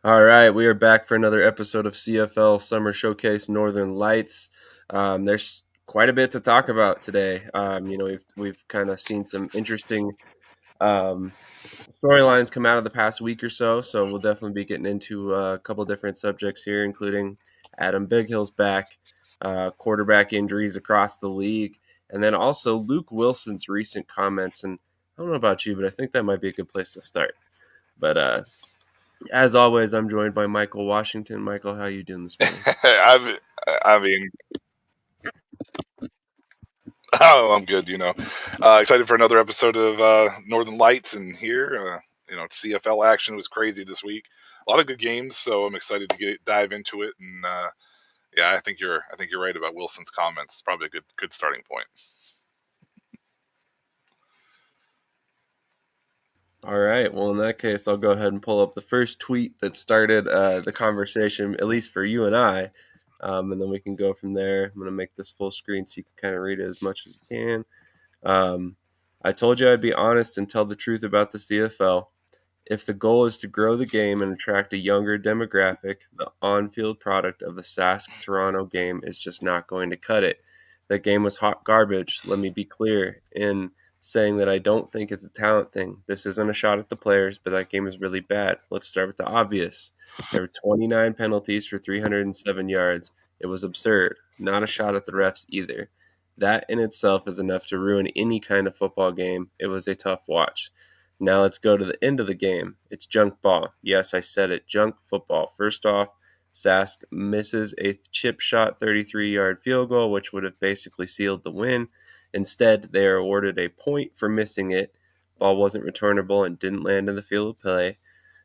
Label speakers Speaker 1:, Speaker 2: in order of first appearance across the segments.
Speaker 1: All right, we are back for another episode of CFL Summer Showcase Northern Lights. There's quite a bit to talk about today. We've kind of seen some interesting um, storylines come out of the past week or so we'll definitely be getting into a couple different subjects here, including Adam Bighill's back, quarterback injuries across the league, and then also Luke Wilson's recent comments. And I don't know about you, but I think that might be a good place to start. But as always, I'm joined by Michael Washington. Michael, how you doing this morning?
Speaker 2: I mean, oh, I'm good. Excited for another episode of Northern Lights, and here, CFL action was crazy this week. A lot of good games, so I'm excited to dive into it. And yeah, I think you're right about Wilson's comments. It's probably a good starting point.
Speaker 1: All right. Well, in that case, I'll go ahead and pull up the first tweet that started the conversation, at least for you and I, and then we can go from there. I'm going to make this full screen so you can kind of read it as much as you can. I told you I'd be honest and tell the truth about the CFL. If the goal is to grow the game and attract a younger demographic, the on-field product of the Sask-Toronto game is just not going to cut it. That game was hot garbage. Let me be clear in saying that I don't think it's a talent thing. This isn't a shot at the players, but that game is really bad. Let's start with the obvious. There were 29 penalties for 307 yards. It was absurd. Not a shot at the refs either. That in itself is enough to ruin any kind of football game. It was a tough watch. Now let's go to the end of the game. It's junk ball. Yes, I said it. Junk football. First off, Sask misses a chip shot 33-yard field goal, which would have basically sealed the win. Instead, they are awarded a point for missing it. Ball wasn't returnable and didn't land in the field of play.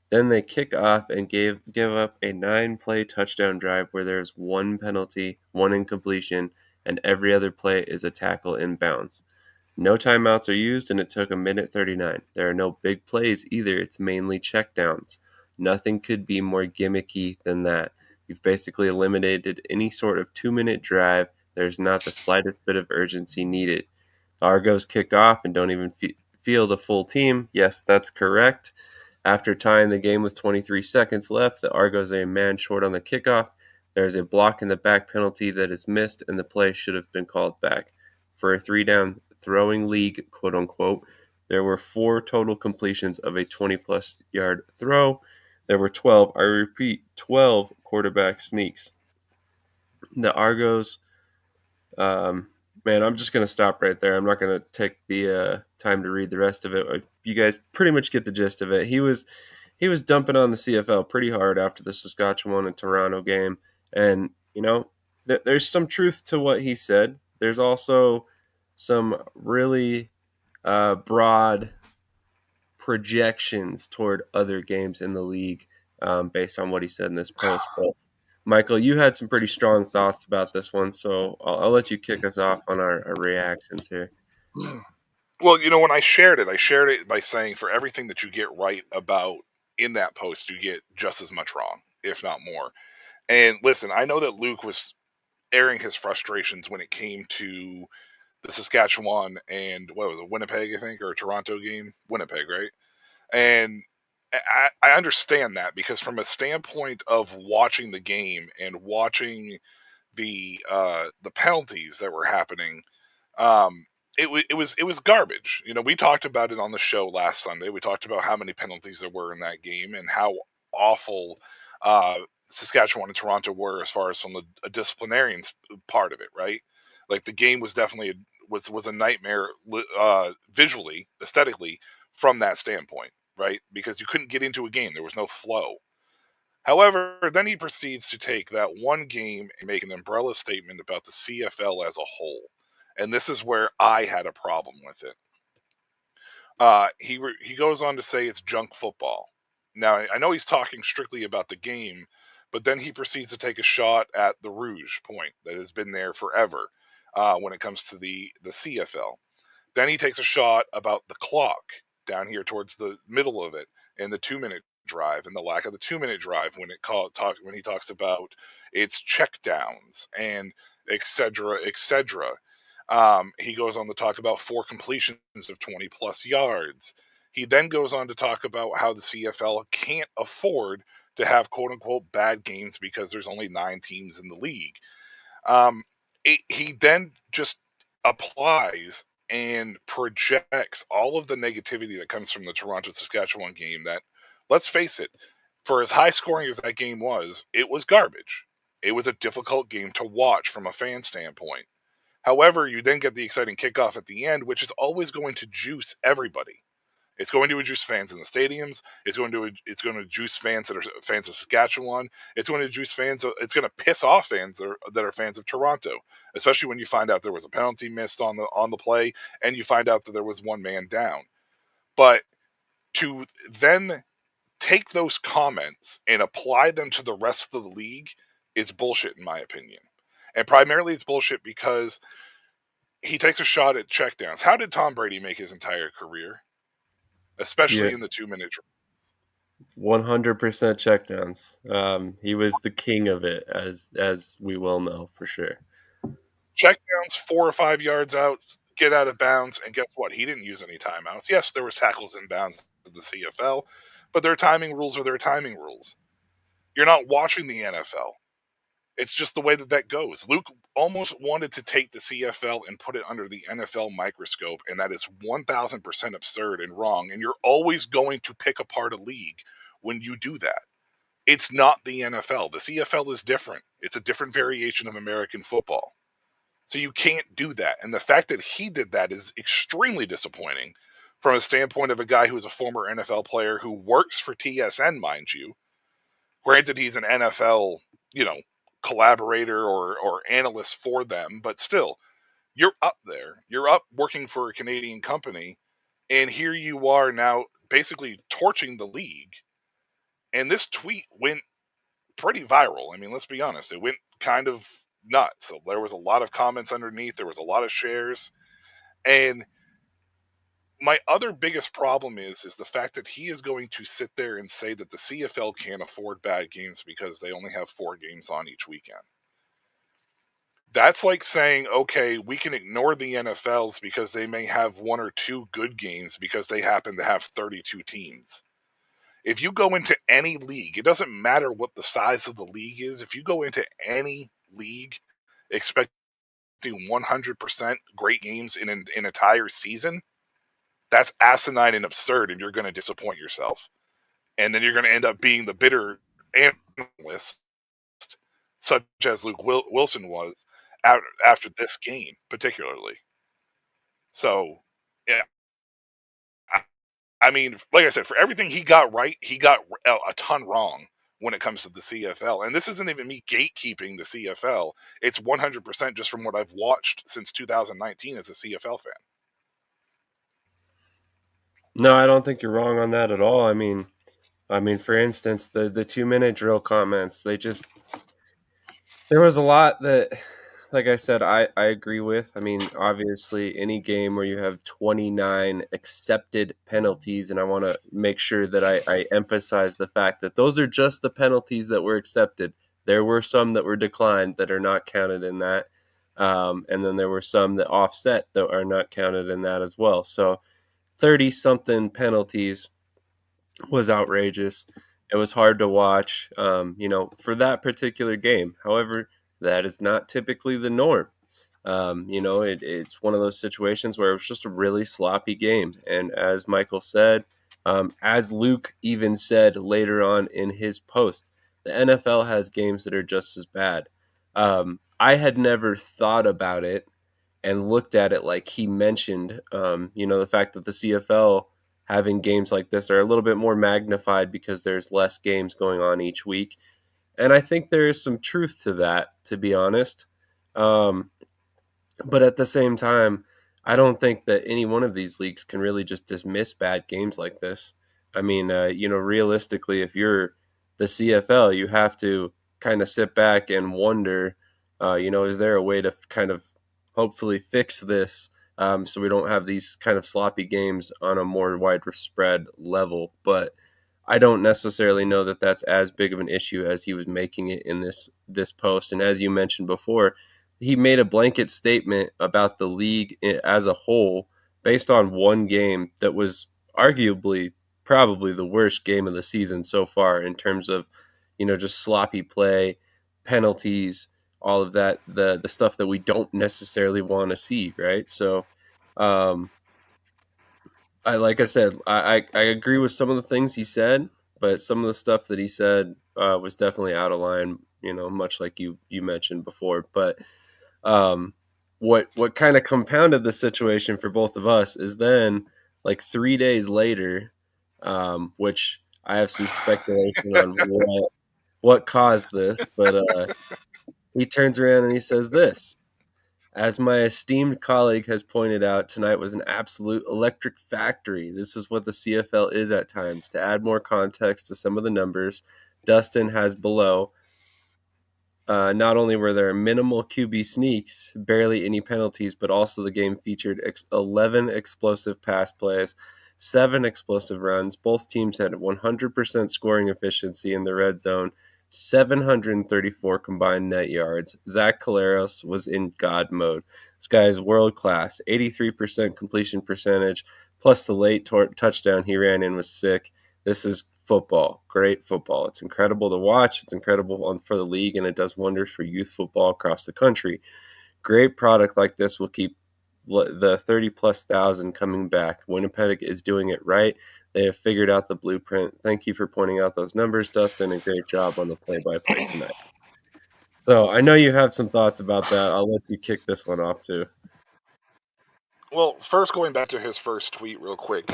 Speaker 1: Then they kick off and give up a 9-play touchdown drive where there's one penalty, one incompletion, and every other play is a tackle inbounds. No timeouts are used, and it took a minute 39. There are no big plays either. It's mainly checkdowns. Nothing could be more gimmicky than that. You've basically eliminated any sort of 2-minute drive. There's not the slightest bit of urgency needed. The Argos kick off and don't even feel the full team. Yes, that's correct. After tying the game with 23 seconds left, the Argos are a man short on the kickoff. There is a block in the back penalty that is missed, and the play should have been called back. For a 3-down throwing league, quote unquote, there were 4 total completions of a 20-plus yard throw. There were 12, I repeat, 12 quarterback sneaks. The Argos, man, I'm just going to stop right there. I'm not going to take the time to read the rest of it. You guys pretty much get the gist of it. He was dumping on the CFL pretty hard after the Saskatchewan and Toronto game. And, there's some truth to what he said. There's also some really broad projections toward other games in the league based on what he said in this post. But Michael, you had some pretty strong thoughts about this one, so I'll let you kick us off on our reactions here.
Speaker 2: Well, when I shared it by saying for everything that you get right about in that post, you get just as much wrong, if not more. And listen, I know that Luke was airing his frustrations when it came to the Saskatchewan and what was it, Winnipeg, I think, or a Toronto game? Winnipeg, right? And I understand that because from a standpoint of watching the game and watching the penalties that were happening, um, it was garbage. We talked about it on the show last Sunday. We talked about how many penalties there were in that game and how awful uh, Saskatchewan and Toronto were as far as from a disciplinarian part of it, right? Like the game was definitely was a nightmare visually, aesthetically from that standpoint, right? Because you couldn't get into a game, there was no flow. However, then he proceeds to take that one game and make an umbrella statement about the CFL as a whole. And this is where I had a problem with it. He goes on to say it's junk football. Now, I know he's talking strictly about the game, but then he proceeds to take a shot at the Rouge point that has been there forever when it comes to the CFL. Then he takes a shot about the clock down here towards the middle of it and the 2-minute drive and the lack of the 2-minute drive when he talks about its checkdowns and etc. etc. He goes on to talk about 4 completions of 20 plus yards. He then goes on to talk about how the CFL can't afford to have quote unquote bad games because there's only 9 teams in the league. Um, he then just applies and projects all of the negativity that comes from the Toronto Saskatchewan game. That, let's face it, for as high scoring as that game was, it was garbage. It was a difficult game to watch from a fan standpoint. However, you then get the exciting kickoff at the end, which is always going to juice everybody. It's going to juice fans in the stadiums. It's going to juice fans that are fans of Saskatchewan. It's going to juice fans. It's going to piss off fans that are fans of Toronto, especially when you find out there was a penalty missed on the play, and you find out that there was one man down. But to then take those comments and apply them to the rest of the league is bullshit, in my opinion. And primarily, it's bullshit because he takes a shot at checkdowns. How did Tom Brady make his entire career,
Speaker 1: Yeah,
Speaker 2: especially in the 2 minute drill?
Speaker 1: 100% checkdowns. He was the king of it, as we well know for sure.
Speaker 2: Checkdowns 4 or 5 yards out, get out of bounds, and guess what? He didn't use any timeouts. Yes, there was tackles in bounds in the CFL, but their timing rules are their timing rules. You're not watching the NFL. It's just the way that goes. Luke almost wanted to take the CFL and put it under the NFL microscope, and that is 1,000% absurd and wrong. And you're always going to pick apart a league when you do that. It's not the NFL. The CFL is different. It's a different variation of American football. So you can't do that. And the fact that he did that is extremely disappointing from a standpoint of a guy who is a former NFL player who works for TSN, mind you. Granted, he's an NFL, you know, collaborator or analyst for them, but still, you're up there. You're up working for a Canadian company, and here you are now basically torching the league. And this tweet went pretty viral. I mean, let's be honest, it went kind of nuts. So there was a lot of comments underneath, there was a lot of shares, and my other biggest problem is the fact that he is going to sit there and say that the CFL can't afford bad games because they only have 4 games on each weekend. That's like saying, okay, we can ignore the NFLs because they may have 1 or 2 good games because they happen to have 32 teams. If you go into any league, it doesn't matter what the size of the league is. If you go into any league expecting 100% great games in an entire season, that's asinine and absurd, and you're going to disappoint yourself. And then you're going to end up being the bitter analyst, such as Luke Wilson was after this game, particularly. So, yeah, I mean, like I said, for everything he got right, he got a ton wrong when it comes to the CFL. And this isn't even me gatekeeping the CFL. It's 100% just from what I've watched since 2019 as a CFL fan.
Speaker 1: No, I don't think you're wrong on that at all. I mean, for instance, the 2 minute drill comments, there was a lot that, like I said, I agree with. I mean, obviously, any game where you have 29 accepted penalties, and I want to make sure that I emphasize the fact that those are just the penalties that were accepted. There were some that were declined that are not counted in that. And then there were some that offset that are not counted in that as well. So 30 something penalties was outrageous. It was hard to watch, for that particular game. However, that is not typically the norm. It's one of those situations where it was just a really sloppy game. And as Michael said, as Luke even said later on in his post, the NFL has games that are just as bad. I had never thought about it and looked at it like he mentioned, the fact that the CFL having games like this are a little bit more magnified because there's less games going on each week. And I think there is some truth to that, to be honest. Um, but at the same time, I don't think that any one of these leagues can really just dismiss bad games like this. I mean, realistically, if you're the CFL, you have to kind of sit back and wonder, is there a way to kind of hopefully fix this so we don't have these kind of sloppy games on a more widespread level? But I don't necessarily know that that's as big of an issue as he was making it in this post. And as you mentioned before, he made a blanket statement about the league as a whole based on one game that was arguably probably the worst game of the season so far in terms of, just sloppy play, penalties, all of that, the stuff that we don't necessarily want to see, right? So, um, like I said, I agree with some of the things he said, but some of the stuff that he said was definitely out of line. Much like you mentioned before. But um, what kind of compounded the situation for both of us is then, like 3 days later, which I have some speculation on what caused this, but he turns around and he says this. As my esteemed colleague has pointed out, tonight was an absolute electric factory. This is what the CFL is at times. To add more context to some of the numbers, Dustin has below. Not only were there minimal QB sneaks, barely any penalties, but also the game featured 11 explosive pass plays, 7 explosive runs. Both teams had 100% scoring efficiency in the red zone, 734 combined net yards. Zach Caleros was in God mode. This guy is world class, 83% completion percentage, plus the late touchdown he ran in was sick. This is football, great football. It's incredible to watch. It's incredible for the league, and it does wonders for youth football across the country. Great product like this will keep the 30 plus thousand coming back. Winnipeg is doing it right. They have figured out the blueprint. Thank you for pointing out those numbers, Dustin, and great job on the play-by-play tonight. So I know you have some thoughts about that. I'll let you kick this one off too.
Speaker 2: Well, first going back to his first tweet real quick,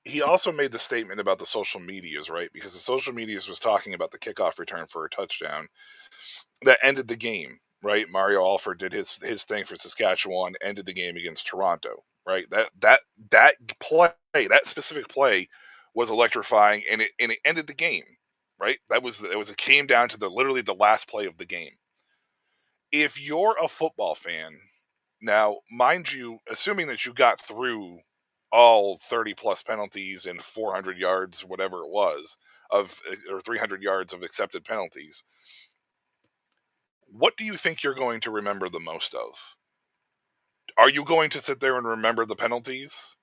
Speaker 2: he also made the statement about the social medias, right? Because the social medias was talking about the kickoff return for a touchdown that ended the game, right? Mario Alford did his thing for Saskatchewan, ended the game against Toronto, right? That play, that specific play was electrifying, and it ended the game, right? It came down to literally the last play of the game. If you're a football fan, now, mind you, assuming that you got through all 30 plus penalties and 400 yards, whatever it was, or 300 yards of accepted penalties, what do you think you're going to remember the most of? Are you going to sit there and remember the penalties?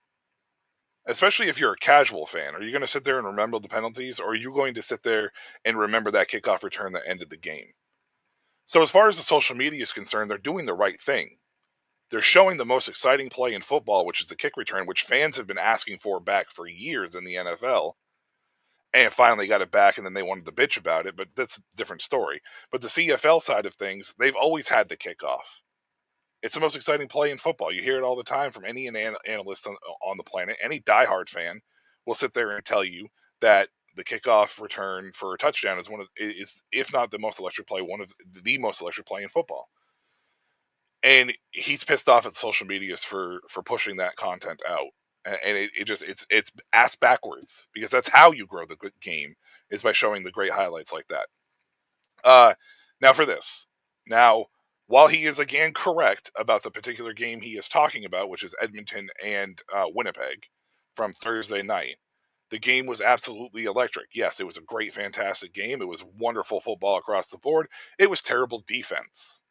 Speaker 2: Especially if you're a casual fan, are you going to sit there and remember the penalties, or are you going to sit there and remember that kickoff return that ended the game? So, as far as the social media is concerned, they're doing the right thing. They're showing the most exciting play in football, which is the kick return, which fans have been asking for back for years in the NFL, and finally got it back, and then they wanted to bitch about it, but that's a different story. But the CFL side of things, they've always had the kickoff. It's the most exciting play in football. You hear it all the time from any analyst on the planet. Any diehard fan will sit there and tell you that the kickoff return for a touchdown is if not the most electric play, one of the most electric play in football. And he's pissed off at social medias for pushing that content out, and it's ass backwards, because that's how you grow the good game, is by showing the great highlights like that. uh Now for this. Now, while he is again correct about the particular game he is talking about, which is Edmonton and Winnipeg from Thursday night, the game was absolutely electric. Yes, it was a great, fantastic game. It was wonderful football across the board. It was terrible defense.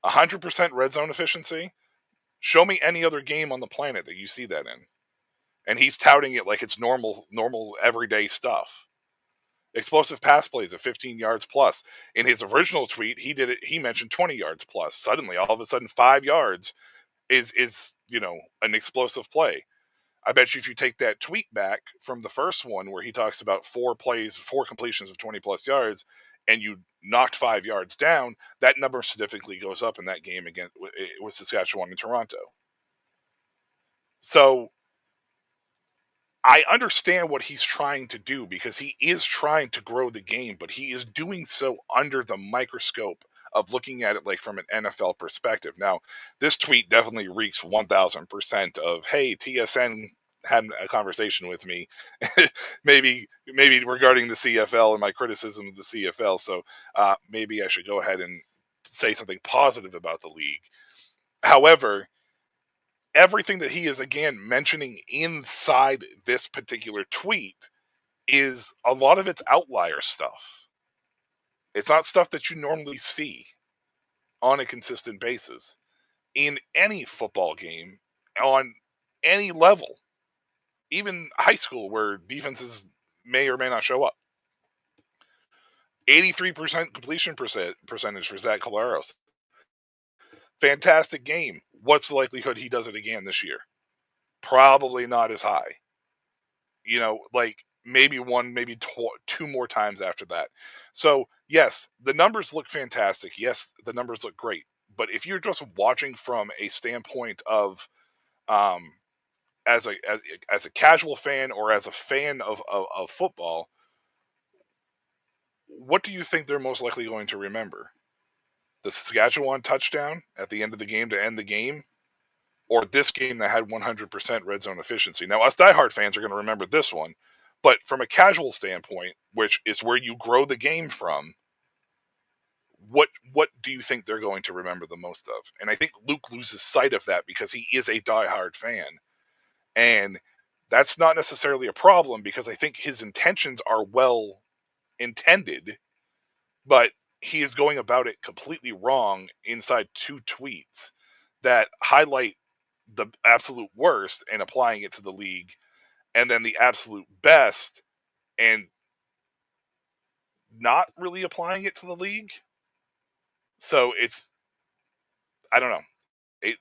Speaker 2: 100% red zone efficiency. Show me any other game on the planet that you see that in. And he's touting it like it's normal everyday stuff. Explosive pass plays of 15 yards plus. In his original tweet, he mentioned 20 yards plus. Suddenly, all of a sudden, 5 yards is an explosive play. I bet you if you take that tweet back from the first one where he talks about 4 completions of 20 plus yards, and you knocked 5 yards down, that number significantly goes up in that game against with Saskatchewan and Toronto. So I understand what he's trying to do, because he is trying to grow the game, but he is doing so under the microscope of looking at it like from an NFL perspective. Now, this tweet definitely reeks 1000% of, hey, TSN had a conversation with me, maybe regarding the CFL and my criticism of the CFL. So maybe I should go ahead and say something positive about the league. However, everything that he is again mentioning inside this particular tweet is a lot of it's outlier stuff. It's not stuff that you normally see on a consistent basis in any football game on any level. even high school where defenses may or may not show up. 83% completion percentage for Zach Collaros. Fantastic game. What's the likelihood he does it again this year? Probably not as high. Like maybe one, maybe two more times after that. So, yes, the numbers look fantastic. Yes, the numbers look great. But if you're just watching from a standpoint of um, as a casual fan or as a fan of football, what do you think they're most likely going to remember? The Saskatchewan touchdown at the end of the game to end the game, or this game that had 100% red zone efficiency? Now, us diehard fans are going to remember this one, but from a casual standpoint, which is where you grow the game from, what do you think they're going to remember the most of? And I think Luke loses sight of that because he is a diehard fan, and that's not necessarily a problem because I think his intentions are well intended, but he is going about it completely wrong inside two tweets that highlight the absolute worst and applying it to the league, and then the absolute best and not really applying it to the league. So I don't know.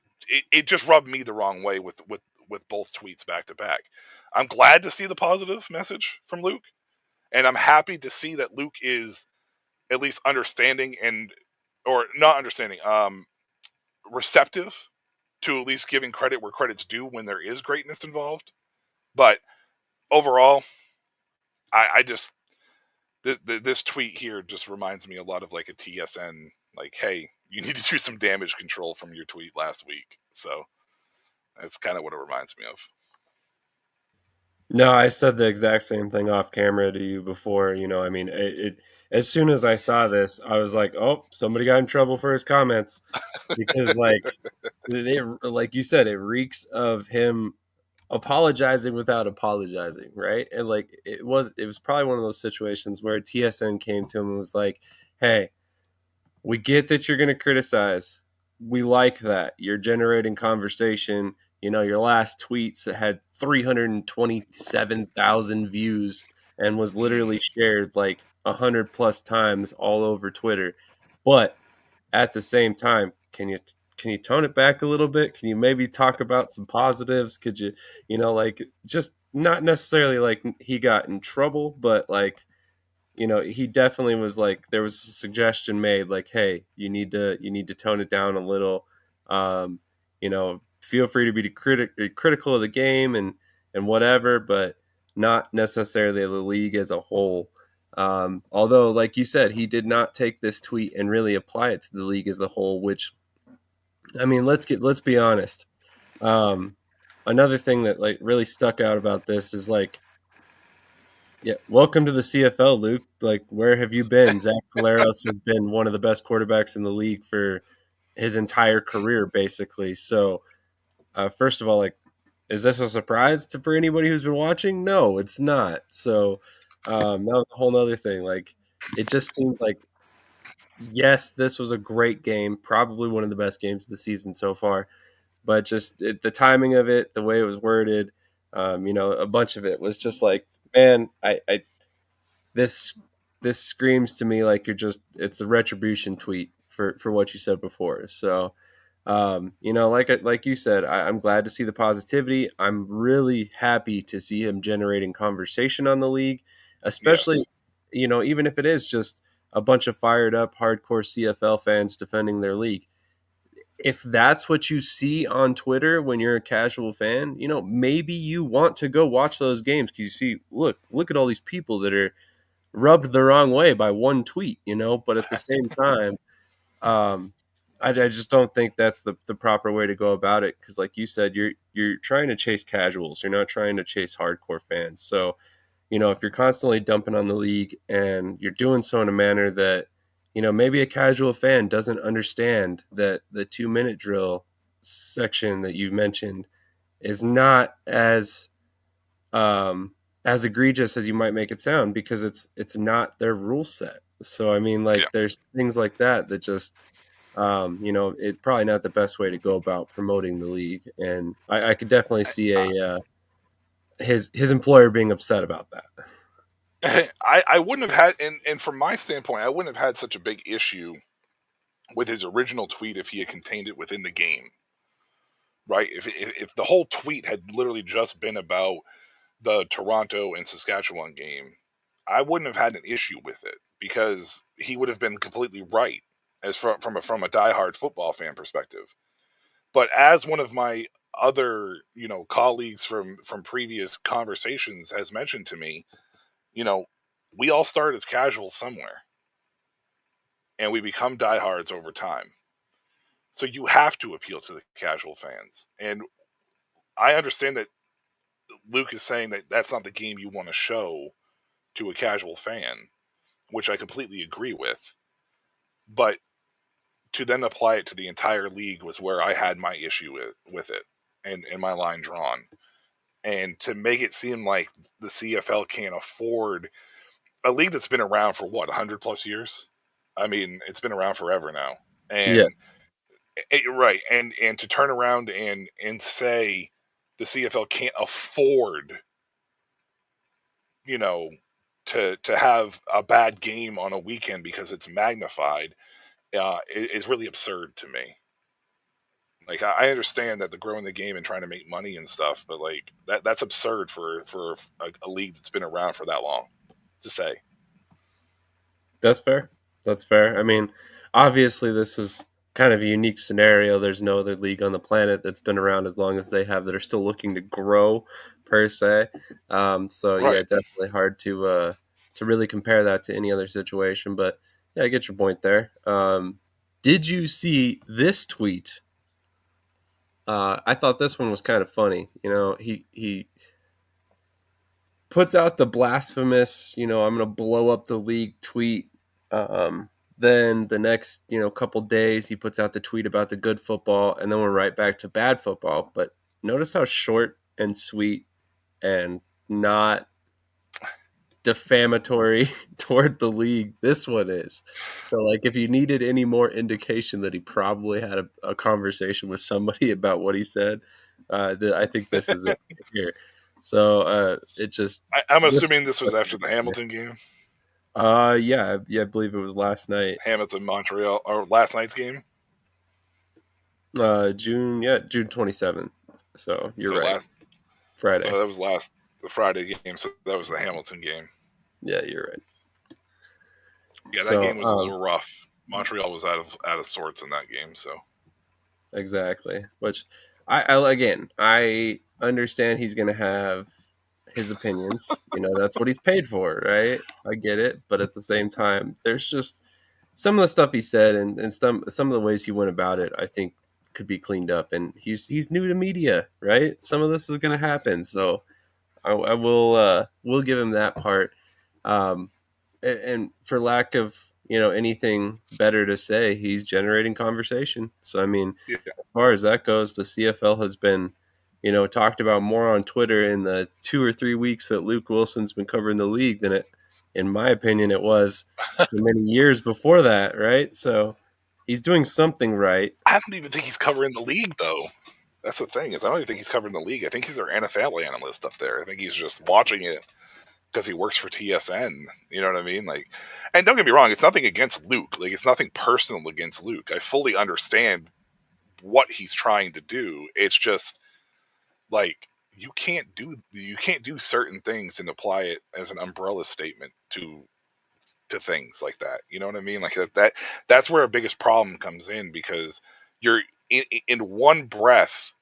Speaker 2: It just rubbed me the wrong way with both tweets back to back. I'm glad to see the positive message from Luke, and I'm happy to see that Luke is at least understanding or not understanding, receptive to at least giving credit where credit's due when there is greatness involved. But overall, I just this tweet here just reminds me a lot of like a TSN, like, hey, you need to do some damage control from your tweet last week. So that's kind of what it reminds me of.
Speaker 1: No, I said the exact same thing off camera to you before. I mean, as soon as I saw this, I was like, "Oh, somebody got in trouble for his comments," because, like you said, it reeks of him apologizing without apologizing, right? And like it was probably one of those situations where TSN came to him and was like, "Hey, we get that you're going to criticize. We like that. You're generating conversation. Your last tweets had 327,000 views and was literally shared like 100 plus times all over Twitter. But at the same time, can you tone it back a little bit? Can you maybe talk about some positives? Could you, like just not necessarily like he got in trouble, but like he definitely was like there was a suggestion made like, hey, you need to tone it down a little. Feel free to be critical of the game and whatever, but not necessarily the league as a whole. Although, like you said, he did not take this tweet and really apply it to the league as a whole. Which, I mean, let's be honest. Another thing that like really stuck out about this is like, yeah, welcome to the CFL, Luke. Like, where have you been? Zach Collaros has been one of the best quarterbacks in the league for his entire career, basically. So, first of all, like, is this a surprise for anybody who's been watching? No, it's not. So, that was a whole nother thing. Like, it just seemed like, yes, this was a great game, probably one of the best games of the season so far. But just the timing of it, the way it was worded, a bunch of it was just like, man, this this screams to me like it's a retribution tweet for what you said before. So like you said, I'm glad to see the positivity. I'm really happy to see him generating conversation on the league, especially
Speaker 2: Yes.
Speaker 1: even if it is just a bunch of fired up hardcore CFL fans defending their league. If that's what you see on Twitter when you're a casual fan, maybe you want to go watch those games because you see, look at all these people that are rubbed the wrong way by one tweet, but at the same time, um, I just don't think that's the proper way to go about it. Cause like you said, you're trying to chase casuals. You're not trying to chase hardcore fans. So, if you're constantly dumping on the league and you're doing so in a manner that, maybe a casual fan doesn't understand that the 2 minute drill section that you mentioned is not as egregious as you might make it sound because it's not their rule set. So I mean,
Speaker 2: Yeah.
Speaker 1: like there's things like that just it's probably not the best way to go about promoting the league. And I could definitely see his employer being upset about that.
Speaker 2: I wouldn't have had, and from my standpoint, I wouldn't have had such a big issue with his original tweet if he had contained it within the game, right? If the whole tweet had literally just been about the Toronto and Saskatchewan game, I wouldn't have had an issue with it because he would have been completely right as from a diehard football fan perspective. But as one of my other colleagues from previous conversations has mentioned to me, you know, we all start as casuals somewhere and we become diehards over time. So you have to appeal to the casual fans. And I understand that Luke is saying that that's not the game you want to show to a casual fan, which I completely agree with. But to then apply it to the entire league was where I had my issue with it and my line drawn. And to make it seem like the CFL can't afford a league that's been around for what, 100 plus years? I mean, it's been around forever now. And
Speaker 1: Yes,
Speaker 2: right, and to turn around and say the CFL can't afford, you know, to have a bad game on a weekend because it's magnified, is really absurd to me. Like I understand that they're growing the game and trying to make money and stuff, but like that's absurd for a league that's been around for that long to say.
Speaker 1: that's fair. That's fair. I mean, obviously, this is kind of a unique scenario. There's no other league on the planet that's been around as long as they have that are still looking to grow, per se. So yeah,
Speaker 2: Right.
Speaker 1: definitely hard to really compare that to any other situation. But yeah, I get your point there. Did you see this tweet? I thought this one was kind of funny. You know, he puts out the blasphemous, I'm going to blow up the league tweet. Um, then the next, couple days, he puts out the tweet about the good football, and then we're right back to bad football. But notice how short and sweet and not defamatory toward the league this one is. So, like, if you needed any more indication that he probably had a conversation with somebody about what he said, I think this is it right here. So it just
Speaker 2: I'm
Speaker 1: this.
Speaker 2: assuming this was after the Hamilton game,
Speaker 1: Yeah, I believe it was last night.
Speaker 2: Hamilton Montreal, or last night's game.
Speaker 1: June 27th. So you're
Speaker 2: So
Speaker 1: right,
Speaker 2: last, so
Speaker 1: Friday.
Speaker 2: that was the Friday game. So that was the Hamilton game.
Speaker 1: Yeah, you're right.
Speaker 2: Yeah, that
Speaker 1: So
Speaker 2: game was a little rough. Montreal was out of sorts in that game. So
Speaker 1: exactly, which I understand he's gonna have his opinions. That's what he's paid for, right? I get it, but at the same time, there's just some of the stuff he said and some of the ways he went about it. I think could be cleaned up. And he's new to media, right? Some of this is gonna happen, so I will give him that part. Um, and for lack of anything better to say, he's generating conversation. So I mean,
Speaker 2: yeah,
Speaker 1: as far as that goes, the CFL has been talked about more on Twitter in the 2 or 3 weeks that Luke Wilson's been covering the league than it, in my opinion, it was for many years before that, right? So he's doing something right.
Speaker 2: I don't even think he's covering the league though. That's the thing is I don't even think he's covering the league. I think he's their NFL analyst up there. I think he's just watching it because he works for TSN. You know what I mean? Like, and don't get me wrong, it's nothing against Luke. Like, it's nothing personal against Luke. I fully understand what he's trying to do. It's just like you can't do certain things and apply it as an umbrella statement to things like that. You know what I mean? Like that's where our biggest problem comes in because you're in one breath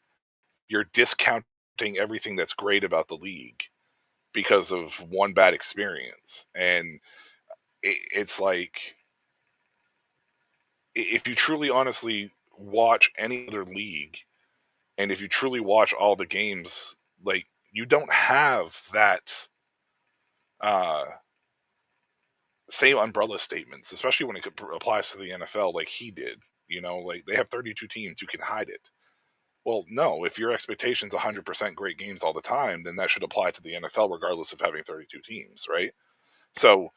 Speaker 2: you're discounting everything that's great about the league because of one bad experience. And it's like if you truly honestly watch any other league and if you truly watch all the games, like you don't have that uh same umbrella statements, especially when it applies to the NFL like he did. Like they have 32 teams, you can hide it. Well, no, if your expectation's 100% great games all the time, then that should apply to the NFL regardless of having 32 teams, right? So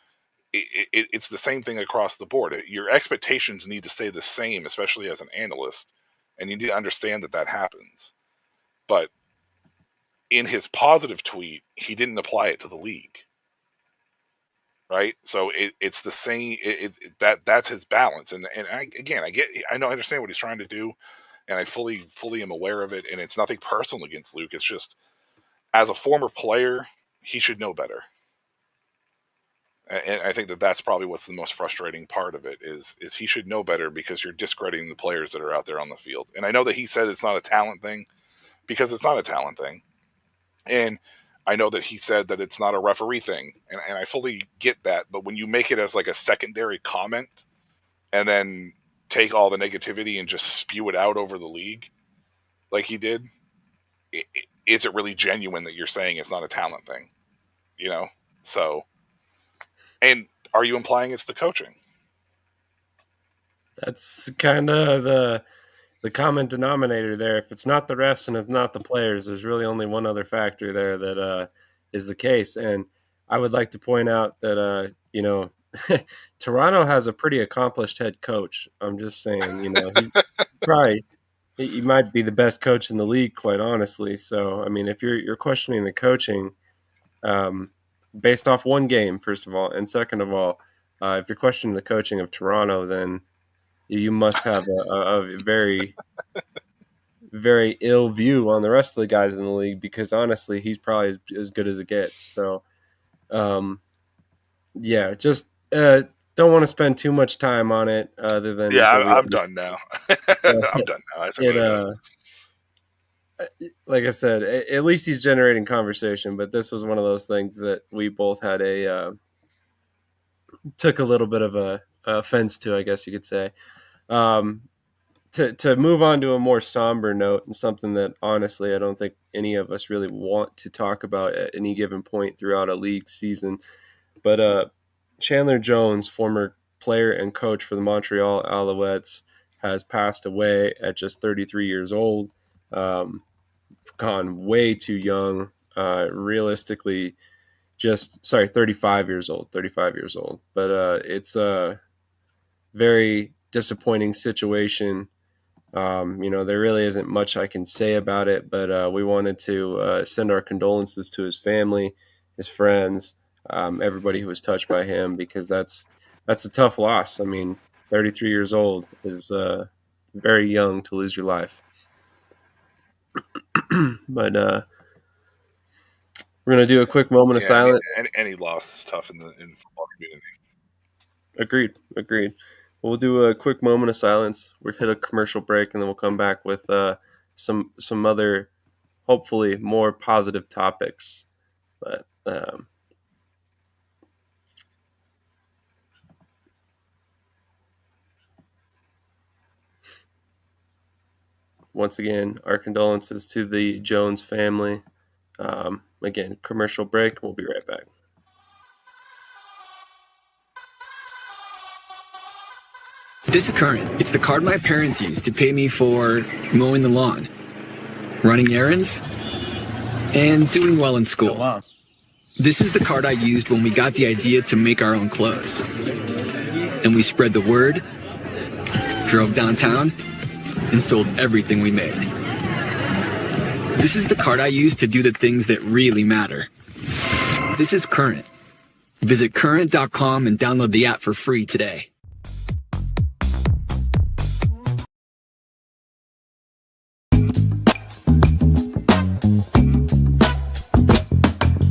Speaker 2: it's the same thing across the board. Your expectations need to stay the same, especially as an analyst, and you need to understand that that happens. But in his positive tweet, he didn't apply it to the league. Right, so it's the same. That's his balance, and I understand what he's trying to do, and I fully am aware of it, and it's nothing personal against Luke. It's just, as a former player, he should know better, and I think that's probably what's the most frustrating part of it is he should know better, because you're discrediting the players that are out there on the field. And I know that he said it's not a talent thing, because it's not a talent thing, and I know that he said that it's not a referee thing, and I fully get that. But when you make it as like a secondary comment, and then take all the negativity and just spew it out over the league like he did, is it really genuine that you're saying it's not a talent thing? You know? So, and are you implying it's the coaching?
Speaker 1: That's kind of the common denominator there. If it's not the refs and it's not the players, there's really only one other factor there that is the case. And I would like to point out that Toronto has a pretty accomplished head coach. I'm just saying, he's probably he might be the best coach in the league, quite honestly. So, I mean, if you're questioning the coaching based off one game, first of all, and second of all, if you're questioning the coaching of Toronto, then you must have a very, very ill view on the rest of the guys in the league, because honestly, he's probably as good as it gets. So, yeah, just don't want to spend too much time on it, other than
Speaker 2: Yeah,
Speaker 1: what we
Speaker 2: I'm done now. I'm done now. I said what I got.
Speaker 1: Like I said, at least he's generating conversation. But this was one of those things that we both had took a little bit of a offense to, I guess you could say. Um, to move on to a more somber note, and something that honestly I don't think any of us really want to talk about at any given point throughout a league season. But Chandler Jones, former player and coach for the Montreal Alouettes, has passed away at just 33 years old. Gone way too young. Realistically, 35 years old. 35 years old. But it's a very disappointing situation. There really isn't much I can say about it, but we wanted to send our condolences to his family, his friends, everybody who was touched by him, because that's a tough loss. I mean, 33 years old is very young to lose your life. But we're gonna do a quick moment of
Speaker 2: Yeah, I mean,
Speaker 1: silence.
Speaker 2: any loss is tough in the football community.
Speaker 1: Agreed. We'll do a quick moment of silence. We'll hit a commercial break, and then we'll come back with some other, hopefully more positive topics. But once again, our condolences to the Jones family. Again, commercial break. We'll be right back.
Speaker 3: This is Current. It's the card my parents used to pay me for mowing the lawn, running errands, and doing well in school. This is the card I used when we got the idea to make our own clothes. And we spread the word, drove downtown, and sold everything we made. This is the card I use to do the things that really matter. This is Current. Visit current.com and download the app for free today.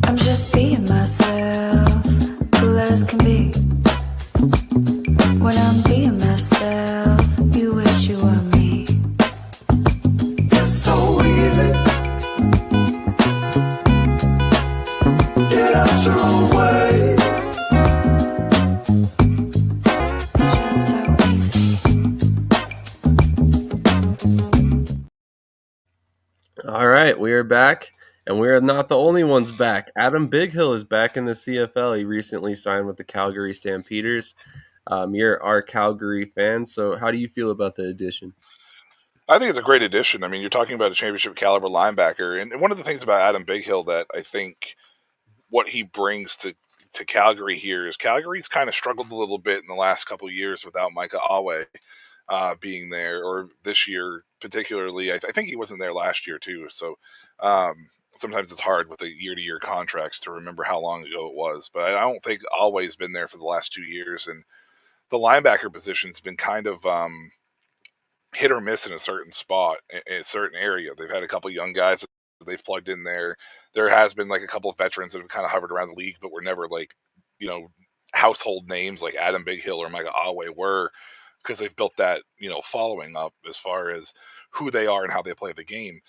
Speaker 4: I'm just being myself, cool as can be. When I'm being myself, you wish you were me. It's so easy. Get out your own way. It's just so easy.
Speaker 1: All right, we are back, and we are not the only ones back. Adam Bighill is back in the CFL. He recently signed with the Calgary Stampeders. You're our Calgary fan, so how do you feel about the addition?
Speaker 2: I think it's a great addition. I mean, you're talking about a championship caliber linebacker, and one of the things about Adam Bighill that I think what he brings to Calgary here is Calgary's kind of struggled a little bit in the last couple of years without Micah Awe being there, or this year particularly. I think he wasn't there last year too. So sometimes it's hard with the year-to-year contracts to remember how long ago it was. But I don't think Alway's been there for the last 2 years, and the linebacker position's been kind of hit or miss in a certain spot, in a certain area. They've had a couple young guys that they've plugged in there. There has been like a couple of veterans that have kind of hovered around the league, but were never like, household names like Adam Bighill or Micah Alway were, because they've built that, following up as far as who they are and how they play the game.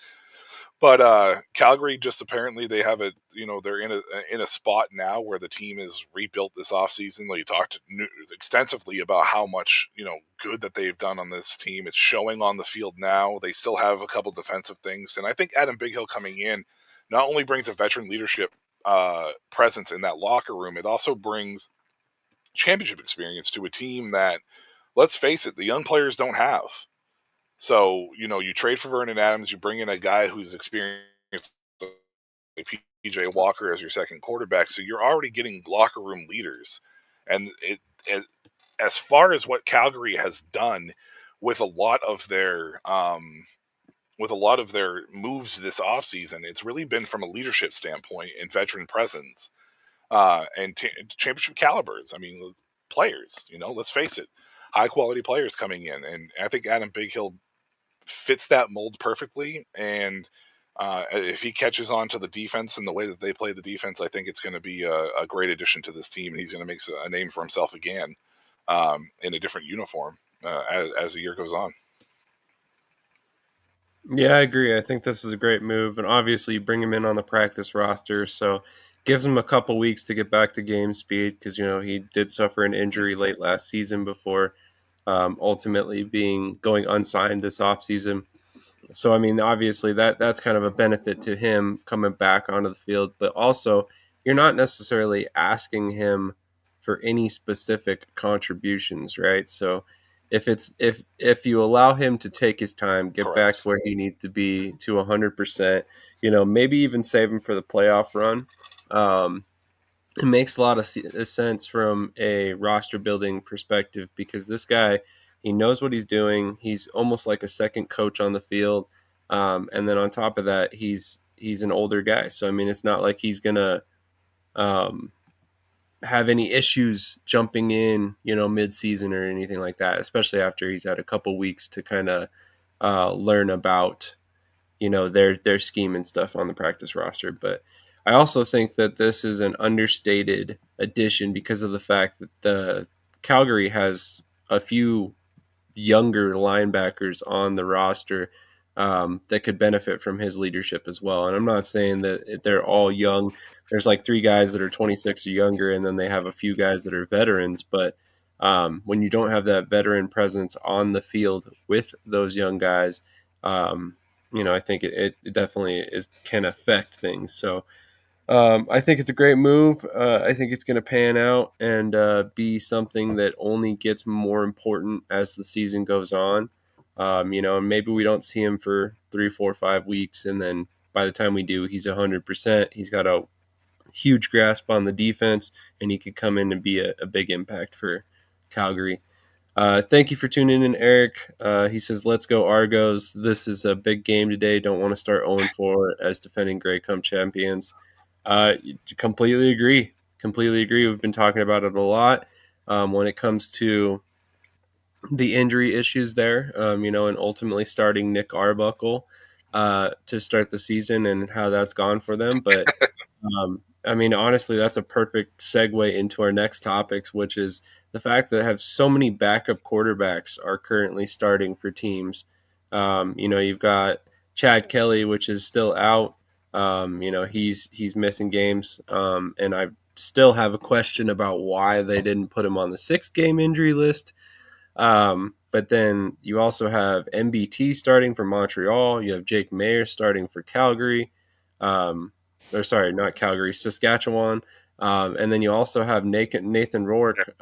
Speaker 2: But Calgary, just apparently they have they're in a spot now where the team is rebuilt this offseason. Like, you talked extensively about how much good that they've done on this team. It's showing on the field now. They still have a couple defensive things, and I think Adam Bighill coming in not only brings a veteran leadership presence in that locker room, it also brings championship experience to a team that, let's face it, the young players don't have. So, you trade for Vernon Adams, you bring in a guy who's experienced, like PJ Walker, as your second quarterback. So you're already getting locker room leaders. And as far as what Calgary has done with a lot of their moves this offseason, it's really been from a leadership standpoint and veteran presence, and championship calibers. I mean, players, let's face it, high quality players coming in. And I think Adam Bighill fits that mold perfectly. And if he catches on to the defense and the way that they play the defense, I think it's going to be a great addition to this team. And he's going to make a name for himself again, in a different uniform, as the year goes on.
Speaker 1: Yeah, I agree. I think this is a great move. And obviously, you bring him in on the practice roster. So gives him a couple weeks to get back to game speed because, he did suffer an injury late last season before ultimately going unsigned this offseason. So, I mean, obviously that's kind of a benefit to him coming back onto the field, but also you're not necessarily asking him for any specific contributions, right? So if you allow him to take his time, get back
Speaker 2: Correct.
Speaker 1: where he needs to be to 100%, maybe even save him for the playoff run. It makes a lot of sense from a roster building perspective because this guy, he knows what he's doing. He's almost like a second coach on the field, and then on top of that, he's an older guy. So I mean, it's not like he's gonna um, have any issues jumping in, mid season or anything like that. Especially after he's had a couple weeks to kind of learn about their scheme and stuff on the practice roster. But I also think that this is an understated addition because of the fact that the Calgary has a few younger linebackers on the roster that could benefit from his leadership as well. And I'm not saying that they're all young. There's like 3 guys that are 26 or younger, and then they have a few guys that are veterans. But when you don't have that veteran presence on the field with those young guys, I think it definitely can affect things. So I think it's a great move. I think it's going to pan out and be something that only gets more important as the season goes on. And maybe we don't see him for 3, 4, 5 weeks, and then by the time we do, he's 100%. He's got a huge grasp on the defense, and he could come in and be a big impact for Calgary. Thank you for tuning in, Eric. He says, "Let's go Argos. This is a big game today. Don't want to start 0-4 as defending Grey Cup champions." Completely agree. Completely agree. We've been talking about it a lot when it comes to the injury issues there, and ultimately starting Nick Arbuckle to start the season and how that's gone for them. But I mean, honestly, that's a perfect segue into our next topics, which is the fact that I have so many backup quarterbacks are currently starting for teams. You've got Chad Kelly, which is still out. He's missing games, and I still have a question about why they didn't put him on the 6-game injury list. But then you also have MBT starting for Montreal. You have Jake Mayer starting for Calgary. Or sorry, not Calgary, Saskatchewan. And then you also have Nathan Rourke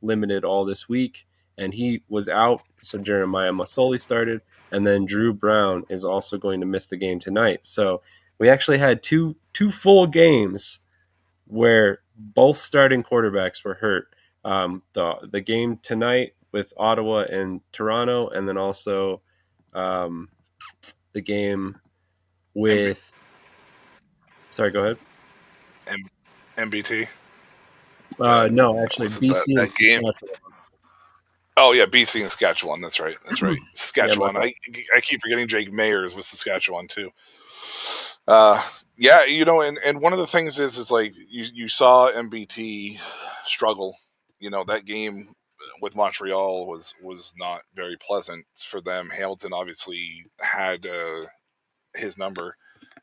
Speaker 1: limited all this week, and he was out. So Jeremiah Masoli started, and then Drew Brown is also going to miss the game tonight. So we actually had two full games where both starting quarterbacks were hurt. The game tonight with Ottawa and Toronto, and then also the game with Sorry, go ahead.
Speaker 2: M- MBT. That
Speaker 1: No, actually,
Speaker 2: was it that,
Speaker 1: BC and
Speaker 2: that game.
Speaker 1: Saskatchewan.
Speaker 2: Oh yeah, BC and Saskatchewan. That's right. That's right.
Speaker 1: Yeah, my
Speaker 2: Saskatchewan.
Speaker 1: fault.
Speaker 2: I keep forgetting Jake Mayers with Saskatchewan too. Uh, yeah, and one of the things is like you saw MBT struggle. That game with Montreal was not very pleasant for them. Hamilton obviously had his number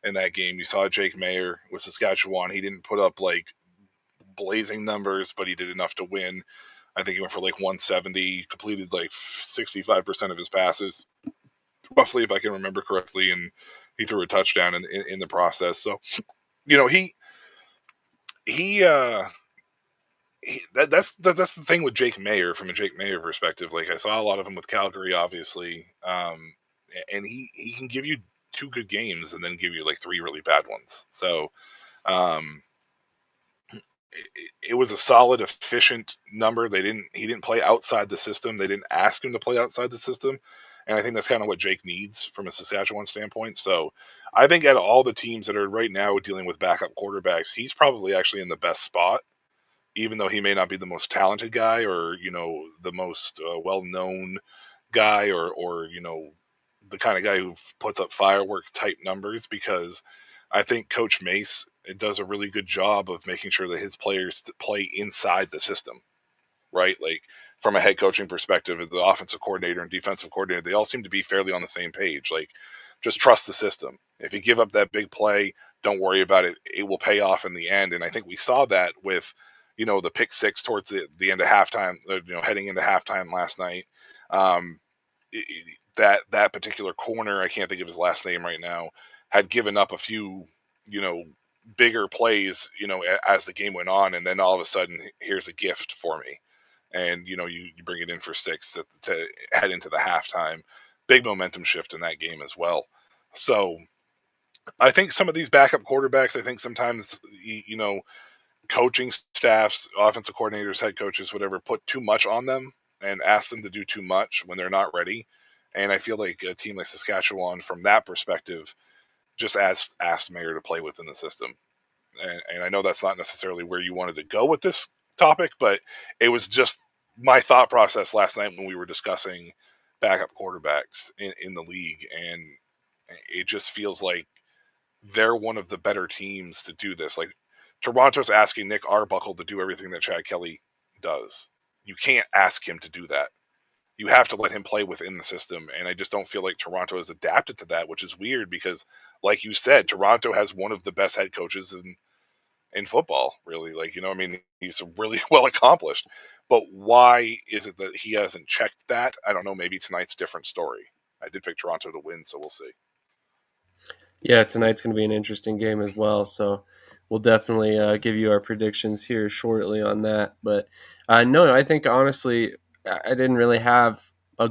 Speaker 2: in that game. You saw Jake Mayer with Saskatchewan. He didn't put up like blazing numbers, but he did enough to win. I think he went for like 170, completed like 65% of his passes, roughly, if I can remember correctly, and he threw a touchdown in the process. So, you know, he that's the thing with Jake Mayer from a Jake Mayer perspective. Like I saw a lot of him with Calgary, obviously, and he can give you two good games and then give you like three really bad ones. So, um, it was a solid, efficient number. He didn't play outside the system. They didn't ask him to play outside the system, and I think that's kind of what Jake needs from a Saskatchewan standpoint. So, I think out of all the teams that are right now dealing with backup quarterbacks, he's probably actually in the best spot, even though he may not be the most talented guy or the most well-known guy or the kind of guy who puts up firework type numbers, because I think Coach Mace does a really good job of making sure that his players play inside the system, right? Like from a head coaching perspective, the offensive coordinator and defensive coordinator, they all seem to be fairly on the same page. Like just trust the system. If you give up that big play, don't worry about it. It will pay off in the end. And I think we saw that with, the pick six towards the end of halftime, heading into halftime last night. Um, that particular corner, I can't think of his last name right now, had given up a few, bigger plays, as the game went on, and then all of a sudden, here's a gift for me, and you bring it in for six to head into the halftime. Big momentum shift in that game as well. So I think some of these backup quarterbacks, I think sometimes coaching staffs, offensive coordinators, head coaches, whatever, put too much on them and ask them to do too much when they're not ready. And I feel like a team like Saskatchewan, from that perspective, just asked Mayer to play within the system. And I know that's not necessarily where you wanted to go with this topic, but it was just my thought process last night when we were discussing backup quarterbacks in the league. And it just feels like they're one of the better teams to do this. Like Toronto's asking Nick Arbuckle to do everything that Chad Kelly does. You can't ask him to do that. You have to let him play within the system, and I just don't feel like Toronto has adapted to that, which is weird because, like you said, Toronto has one of the best head coaches in football. Really, like I mean, he's really well accomplished. But why is it that he hasn't checked that? I don't know. Maybe tonight's a different story. I did pick Toronto to win, so we'll see.
Speaker 1: Yeah, tonight's going to be an interesting game as well. So we'll definitely give you our predictions here shortly on that. But no, I think honestly, I didn't really have a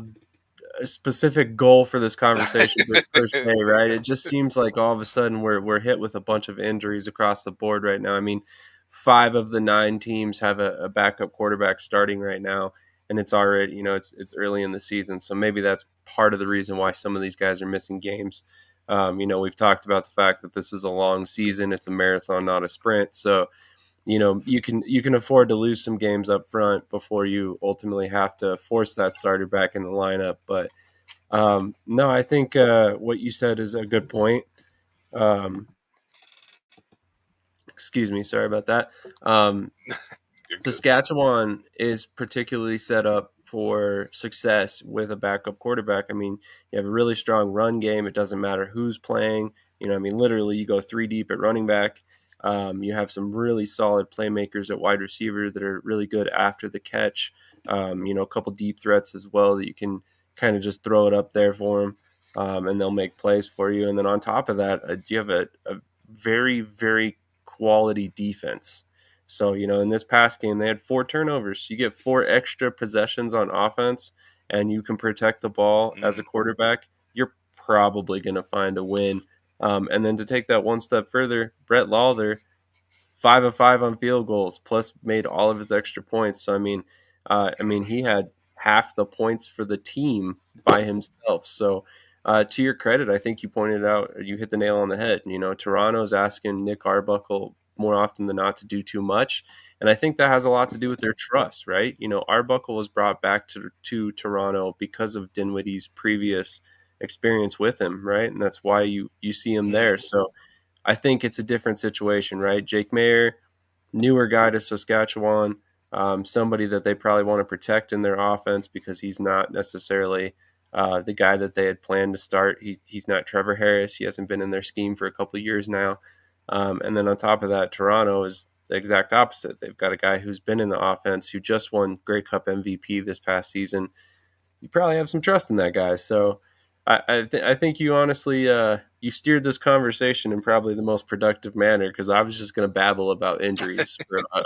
Speaker 1: specific goal for this conversation per se, right? It just seems like all of a sudden we're hit with a bunch of injuries across the board right now. I mean, 5 of the 9 teams have a backup quarterback starting right now, and it's already it's early in the season, so maybe that's part of the reason why some of these guys are missing games. We've talked about the fact that this is a long season; it's a marathon, not a sprint. So you can afford to lose some games up front before you ultimately have to force that starter back in the lineup. But no, I think what you said is a good point. Um, excuse me, sorry about that.
Speaker 2: You're good.
Speaker 1: Saskatchewan is particularly set up for success with a backup quarterback. I mean, you have a really strong run game. It doesn't matter who's playing. I mean, literally, you go 3 deep at running back. You have some really solid playmakers at wide receiver that are really good after the catch. A couple deep threats as well that you can kind of just throw it up there for them, and they'll make plays for you. And then on top of that, you have a very, very quality defense. So, in this past game, they had 4 turnovers. You get 4 extra possessions on offense, and you can protect the ball as a quarterback, you're probably going to find a win. And then to take that one step further, Brett Lawler, 5 of 5 on field goals, plus made all of his extra points. So, I mean, he had half the points for the team by himself. So, to your credit, I think you pointed out, you hit the nail on the head. Toronto's asking Nick Arbuckle more often than not to do too much. And I think that has a lot to do with their trust, right? Arbuckle was brought back to Toronto because of Dinwiddie's previous experience with him, right? And that's why you see him there. So I think it's a different situation, right? Jake Mayer, newer guy to Saskatchewan, somebody that they probably want to protect in their offense because he's not necessarily the guy that they had planned to start. He's not Trevor Harris. He hasn't been in their scheme for a couple of years now. And then on top of that, Toronto is the exact opposite. They've got a guy who's been in the offense, who just won Grey Cup MVP this past season. You probably have some trust in that guy. So I think you honestly you steered this conversation in probably the most productive manner, because I was just going to babble about injuries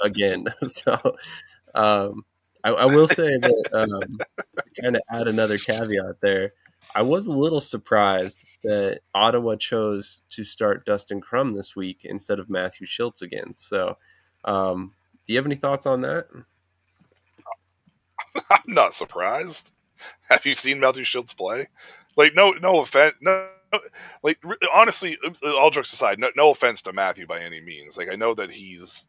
Speaker 1: again. So I will say that, to kind of add another caveat there, I was a little surprised that Ottawa chose to start Dustin Crum this week instead of Matthew Schultz again. So do you have any thoughts on that?
Speaker 2: I'm not surprised. Have you seen Matthew Schultz play? Like, no offense, like, honestly, all jokes aside, no offense to Matthew by any means. Like, I know that he's,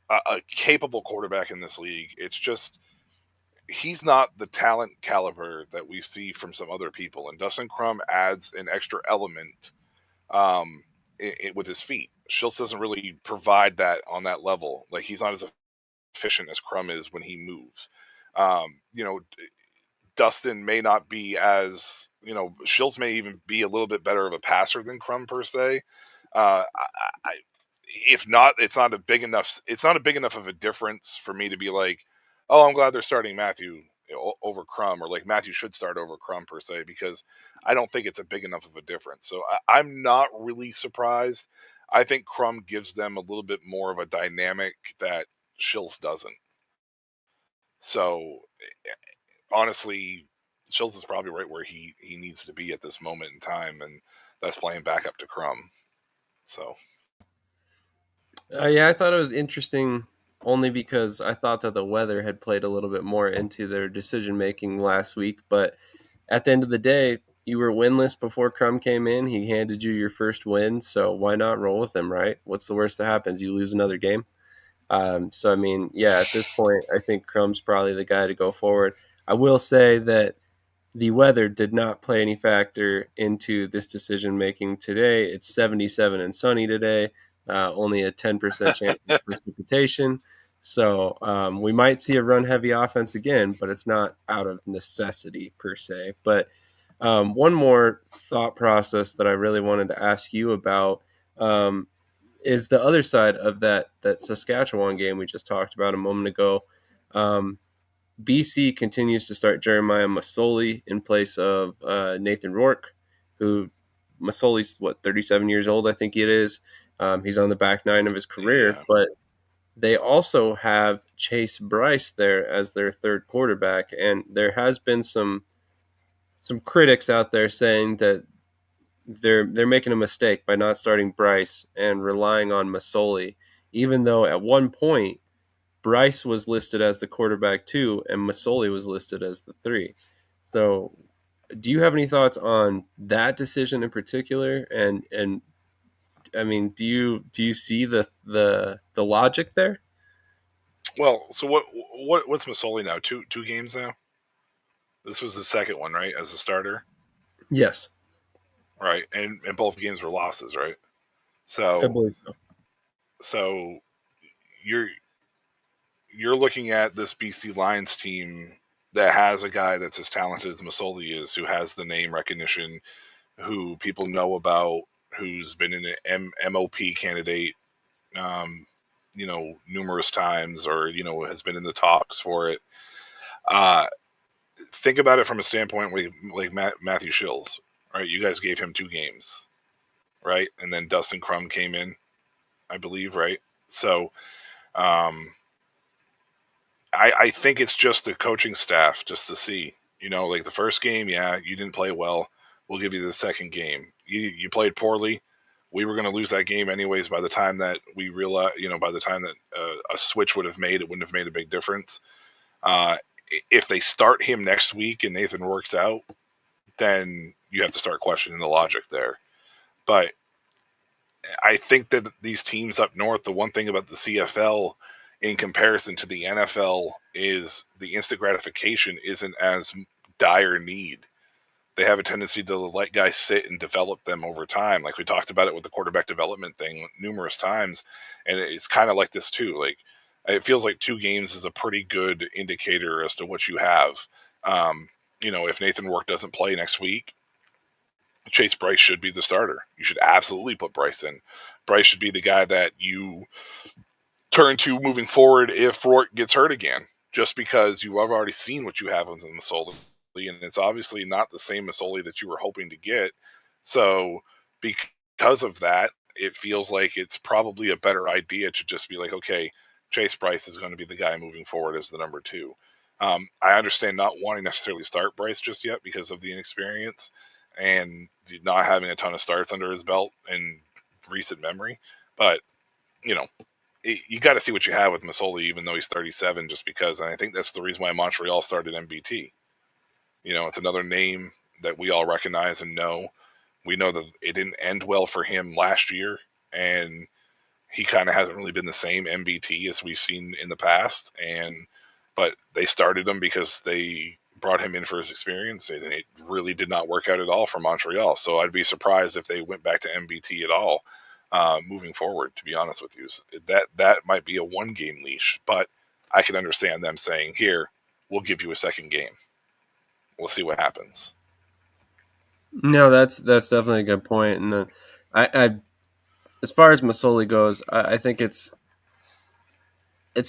Speaker 2: a capable quarterback in this league. It's just he's not the talent caliber that we see from some other people, and Dustin Crum adds an extra element with his feet. Schultz doesn't really provide that on that level. Like, he's not as efficient as Crum is when he moves. Dustin may not be as, Schultz may even be a little bit better of a passer than Crum per se. If not, it's not a big enough of a difference for me to be like, oh, I'm glad they're starting Matthew over Crum, or like Matthew should start over Crum per se, because I don't think it's a big enough of a difference. So I'm not really surprised. I think Crum gives them a little bit more of a dynamic that Schultz doesn't. So honestly, Schultz is probably right where he needs to be at this moment in time, and that's playing back up to Crum. So
Speaker 1: yeah, I thought it was interesting only because I thought that the weather had played a little bit more into their decision making last week. But at the end of the day, you were winless before Crum came in. He handed you your first win, so why not roll with him, right? What's the worst that happens? You lose another game. So, I mean, yeah, at this point, I think Crum's probably the guy to go forward. I will say that the weather did not play any factor into this decision making today. It's 77 and sunny today, only a 10% chance of precipitation. So we might see a run heavy offense again, but it's not out of necessity per se. But one more thought process that I really wanted to ask you about is the other side of that Saskatchewan game we just talked about a moment ago. BC continues to start Jeremiah Masoli in place of Nathan Rourke, who Masoli's 37 years old, I think it is. He's on the back nine of his career,
Speaker 2: yeah.
Speaker 1: But they also have Chase Bryce there as their third quarterback, and there has been some critics out there saying that they're making a mistake by not starting Bryce and relying on Masoli, even though at one point Bryce was listed as the quarterback 2 and Masoli was listed as the 3. So do you have any thoughts on that decision in particular? And I mean, do you see the logic there?
Speaker 2: Well, so what's Masoli now? Two games now? This was the second one, right? As a starter?
Speaker 1: Yes.
Speaker 2: Right. And both games were losses, right?
Speaker 1: I
Speaker 2: So
Speaker 1: believe so.
Speaker 2: so you're looking at this BC Lions team that has a guy that's as talented as Masoli is, who has the name recognition, who people know about, who's been an MOP candidate, numerous times, or has been in the talks for it. Think about it from a standpoint like Matthew Schills, right? You guys gave him 2 games, right? And then Dustin Crum came in, I believe, right? So, I think it's just the coaching staff just to see, like the first game, yeah, you didn't play well. We'll give you the second game. You played poorly. We were going to lose that game anyways. By the time that we realized, by the time that a switch would have made, it wouldn't have made a big difference. If they start him next week and Nathan works out, then you have to start questioning the logic there. But I think that these teams up north, the one thing about the CFL in comparison to the NFL is the instant gratification isn't as dire need. They have a tendency to let guys sit and develop them over time. Like we talked about it with the quarterback development thing numerous times. And it's kind of like this too. Like it feels like 2 games is a pretty good indicator as to what you have. If Nathan Rourke doesn't play next week, Chase Bryce should be the starter. You should absolutely put Bryce in. Bryce should be the guy that you turn to moving forward if Rourke gets hurt again, just because you have already seen what you have with Masoli, and it's obviously not the same Masoli that you were hoping to get. So because of that, it feels like it's probably a better idea to just be like, okay, Chase Bryce is going to be the guy moving forward as the number 2. I understand not wanting necessarily to start Bryce just yet because of the inexperience and not having a ton of starts under his belt in recent memory. But, you got to see what you have with Masoli, even though he's 37, just because. And I think that's the reason why Montreal started MBT. It's another name that we all recognize and know. We know that it didn't end well for him last year, and he kind of hasn't really been the same MBT as we've seen in the past. But they started him because they brought him in for his experience, and it really did not work out at all for Montreal. So I'd be surprised if they went back to MBT at all moving forward, to be honest with you. That might be a 1-game leash, but I can understand them saying, here, we'll give you a second game. We'll see what happens.
Speaker 1: No, that's definitely a good point. And I as far as Masoli goes, I think it's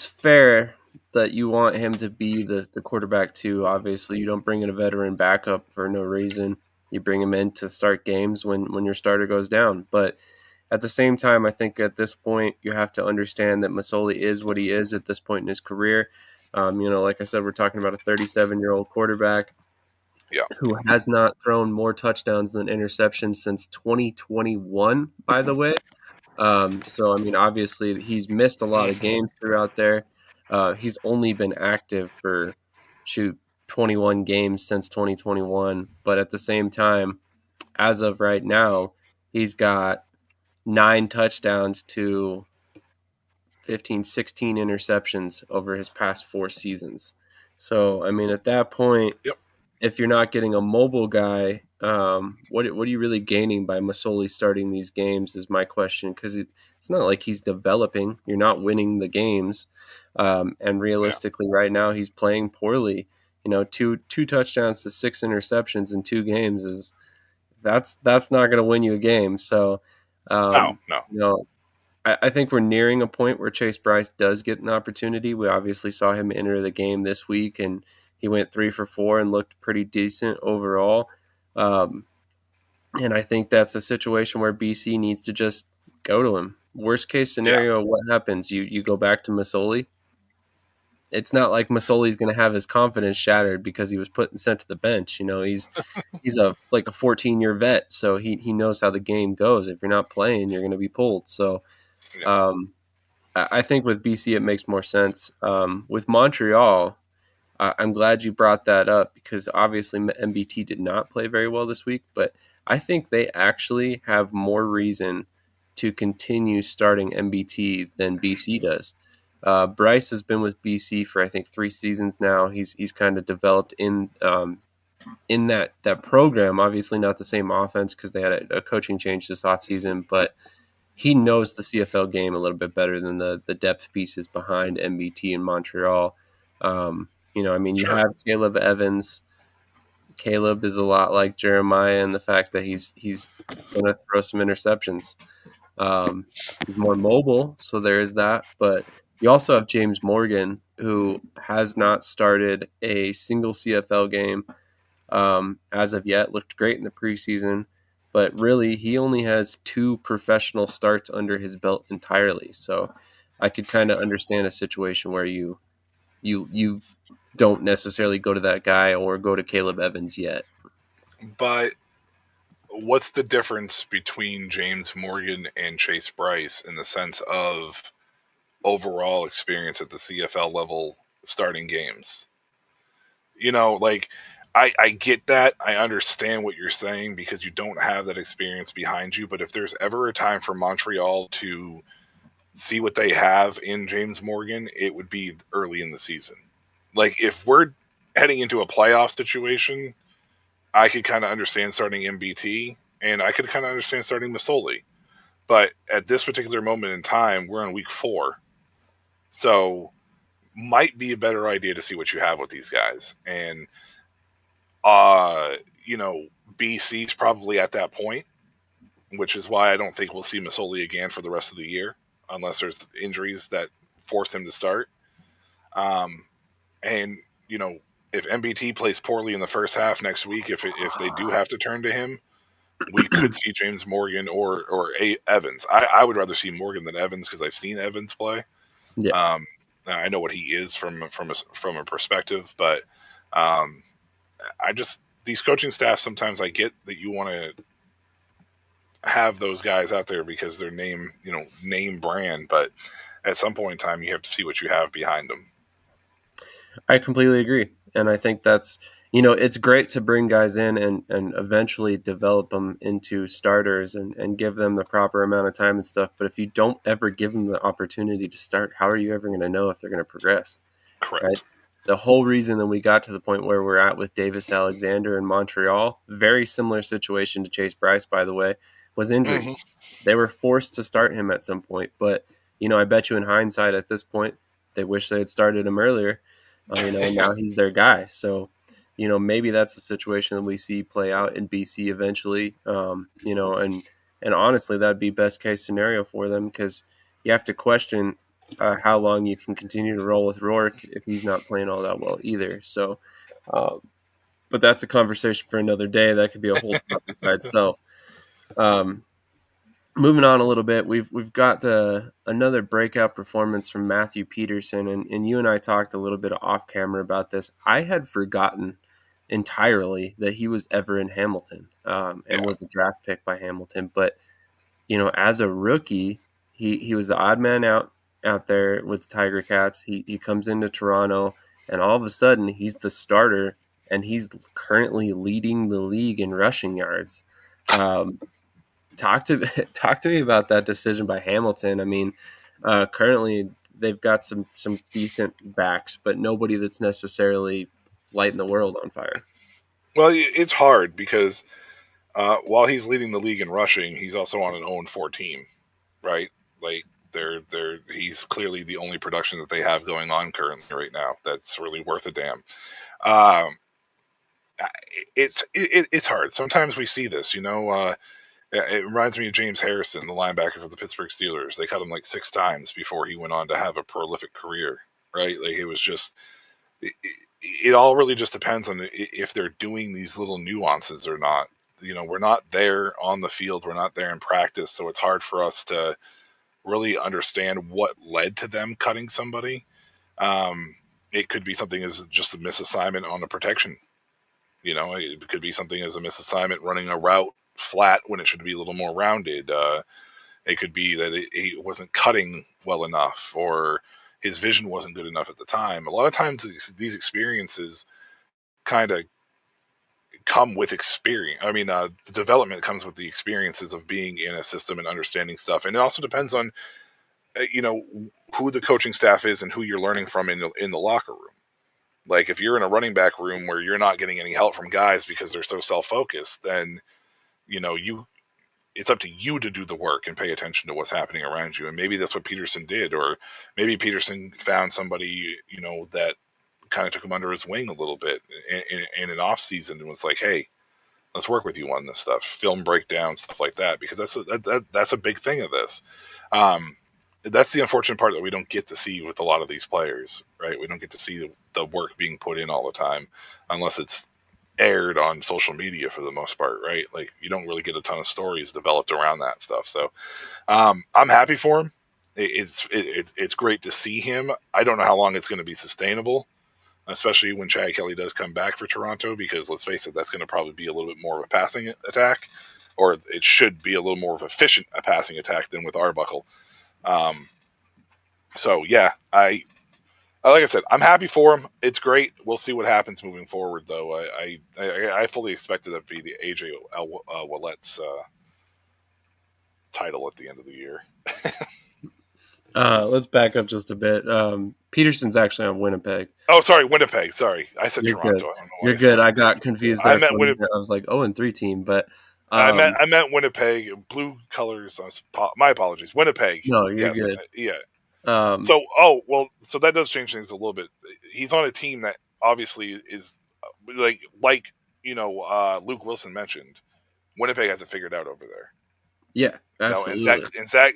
Speaker 1: fair that you want him to be the quarterback too. Obviously, you don't bring in a veteran backup for no reason. You bring him in to start games when your starter goes down. But at the same time, I think at this point you have to understand that Masoli is what he is at this point in his career. Like I said, we're talking about a 37-year-old quarterback who has not thrown more touchdowns than interceptions since 2021, by the way. So, I mean, obviously, he's missed a lot of games throughout there. He's only been active for, 21 games since 2021. But at the same time, as of right now, he's got 9 touchdowns to 15, 16 interceptions over his past 4 seasons. So, I mean, at that point, if you're not getting a mobile guy, what are you really gaining by Masoli starting these games is my question, because it's not like he's developing. You're not winning the games. And realistically, right now, he's playing poorly. Two touchdowns to 6 interceptions in 2 games that's not going to win you a game. So,
Speaker 2: No.
Speaker 1: I think we're nearing a point where Chase Bryce does get an opportunity. We obviously saw him enter the game this week, and he went 3 for 4 and looked pretty decent overall. And I think that's a situation where BC needs to just go to him. Worst case scenario, what happens? You go back to Masoli. It's not like Masoli's going to have his confidence shattered because he was sent to the bench. He's a 14-year vet, so he knows how the game goes. If you're not playing, you're going to be pulled. So I think with BC it makes more sense. With Montreal, I'm glad you brought that up because obviously MBT did not play very well this week, but I think they actually have more reason to continue starting MBT than BC does. Bryce has been with BC for I think 3 seasons now. He's kind of developed in that program. Obviously not the same offense because they had a coaching change this offseason, but he knows the CFL game a little bit better than the depth pieces behind MBT in Montreal. You have Caleb Evans. Caleb is a lot like Jeremiah in the fact that he's going to throw some interceptions. He's more mobile, so there is that. But you also have James Morgan, who has not started a single CFL game as of yet. Looked great in the preseason, but really he only has 2 professional starts under his belt entirely. So I could kind of understand a situation where you don't necessarily go to that guy or go to Caleb Evans yet.
Speaker 2: But what's the difference between James Morgan and Chase Bryce in the sense of overall experience at the CFL level starting games? I get that. I understand what you're saying because you don't have that experience behind you. But if there's ever a time for Montreal to see what they have in James Morgan, it would be early in the season. Like, if we're heading into a playoff situation, I could kind of understand starting MBT, and I could kind of understand starting Masoli. But at this particular moment in time, we're in week 4. So, might be a better idea to see what you have with these guys. And, uh, you know, BC's probably at that point, which is why I don't think we'll see Masoli again for the rest of the year, unless there's injuries that force him to start. And, you know, if MBT plays poorly in the first half next week, if they do have to turn to him, we could see James Morgan or Evans. I would rather see Morgan than Evans because I've seen Evans play.
Speaker 1: Yeah.
Speaker 2: I know what he is from a perspective, but I just, these coaching staff, sometimes I get that you want to have those guys out there because they're name brand, but at some point in time you have to see what you have behind them.
Speaker 1: I completely agree. And I think that's, it's great to bring guys in and eventually develop them into starters and give them the proper amount of time and stuff. But if you don't ever give them the opportunity to start, how are you ever going to know if they're going to progress?
Speaker 2: Correct.
Speaker 1: Right? The whole reason that we got to the point where we're at with Davis Alexander in Montreal, very similar situation to Chase Bryce, by the way, was injuries.
Speaker 2: Mm-hmm.
Speaker 1: They were forced to start him at some point. But, I bet you in hindsight at this point, they wish they had started him earlier. Now he's their guy. So, maybe that's the situation that we see play out in BC eventually. And honestly, that'd be best case scenario for them because you have to question how long you can continue to roll with Rourke if he's not playing all that well either. So, but that's a conversation for another day. That could be a whole topic by itself. Moving on a little bit, we've got another breakout performance from Matthew Peterson, and you and I talked a little bit off camera about this. I had forgotten entirely that he was ever in Hamilton and was a draft pick by Hamilton. But as a rookie, he was the odd man out there with the Tiger Cats. He comes into Toronto, and all of a sudden he's the starter, and he's currently leading the league in rushing yards. Talk to me about that decision by Hamilton. I mean, currently they've got some decent backs, but nobody that's necessarily lighting the world on fire.
Speaker 2: Well, it's hard because while he's leading the league in rushing, he's also on an 0-4 team, right? Like he's clearly the only production that they have going on currently right now that's really worth a damn. It's hard. Sometimes we see this, it reminds me of James Harrison, the linebacker for the Pittsburgh Steelers. They cut him like 6 times before he went on to have a prolific career, right? Like, it was just, it all really just depends on if they're doing these little nuances or not. We're not there on the field. We're not there in practice. So it's hard for us to really understand what led to them cutting somebody. It could be something as just a misassignment on a protection. It could be something as a misassignment running a route flat when it should be a little more rounded. It could be that he wasn't cutting well enough, or his vision wasn't good enough at the time. A lot of times these experiences kind of come with experience. I mean, the development comes with the experiences of being in a system and understanding stuff. And it also depends on, who the coaching staff is and who you're learning from in the locker room. Like, if you're in a running back room where you're not getting any help from guys because they're so self-focused, then it's up to you to do the work and pay attention to what's happening around you. And maybe that's what Peterson did, or maybe Peterson found somebody, that kind of took him under his wing a little bit in an off season and was like, hey, let's work with you on this stuff, film breakdown, stuff like that, because that's a big thing of this. That's the unfortunate part that we don't get to see with a lot of these players, right? We don't get to see the work being put in all the time unless it's aired on social media for the most part, right? Like, you don't really get a ton of stories developed around that stuff. So I'm happy for him. It's great to see him. I don't know how long it's going to be sustainable, especially when Chad Kelly does come back for Toronto, because let's face it, that's going to probably be a little bit more of a passing attack, or it should be a little more of efficient a passing attack than with Arbuckle. So yeah, Like I said, I'm happy for him. It's great. We'll see what happens moving forward, though. I fully expected that to be the AJ Wallet's title at the end of the year.
Speaker 1: Let's back up just a bit. Peterson's actually on Winnipeg.
Speaker 2: Oh, sorry, Winnipeg. Sorry, I said
Speaker 1: You're good.
Speaker 2: Toronto. I don't know why
Speaker 1: You're
Speaker 2: I
Speaker 1: good. I
Speaker 2: fucking said
Speaker 1: got confused
Speaker 2: I
Speaker 1: there
Speaker 2: meant
Speaker 1: for a
Speaker 2: Winnipeg.
Speaker 1: minute. I was like, 0-3 team, but
Speaker 2: I meant Winnipeg. Blue colors. My apologies. Winnipeg.
Speaker 1: no, you're
Speaker 2: Yes.
Speaker 1: good.
Speaker 2: Yeah.
Speaker 1: Um,
Speaker 2: So, so that does change things a little bit. He's on a team that obviously is like Luke Wilson mentioned. Winnipeg has it figured out over there.
Speaker 1: yeah,
Speaker 2: And
Speaker 1: absolutely.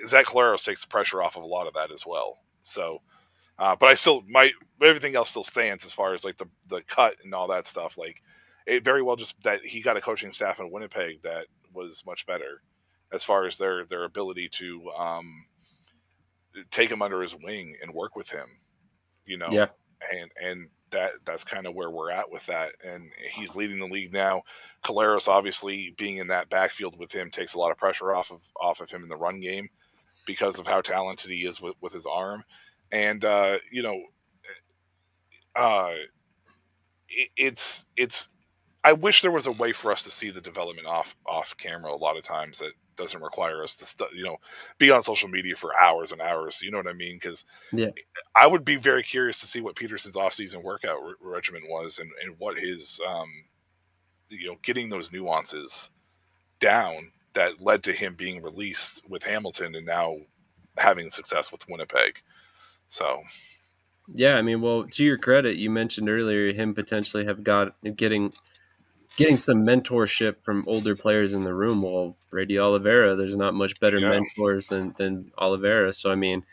Speaker 2: Zach Collaros takes the pressure off of a lot of that as well. So, but I still everything else still stands as far as like the cut and all that stuff. Like it very well just that he got a coaching staff in Winnipeg that was much better as far as their ability to take him under his wing and work with him.
Speaker 1: Yeah,
Speaker 2: And that's kind of where we're at with that. And he's leading the league now. Collaros obviously being in that backfield with him takes a lot of pressure off of him in the run game because of how talented he is with his arm. And it's I wish there was a way for us to see the development off camera a lot of times that doesn't require us to be on social media for hours and hours. You know what I mean? Because
Speaker 1: yeah,
Speaker 2: I would be very curious to see what Peterson's offseason workout regimen was and what his getting those nuances down that led to him being released with Hamilton and now having success with Winnipeg. So
Speaker 1: yeah. I mean, well, to your credit, you mentioned earlier him potentially getting some mentorship from older players in the room. Well, Brady Oliveira, there's not much better
Speaker 2: yeah,
Speaker 1: mentors than Oliveira. So I mean,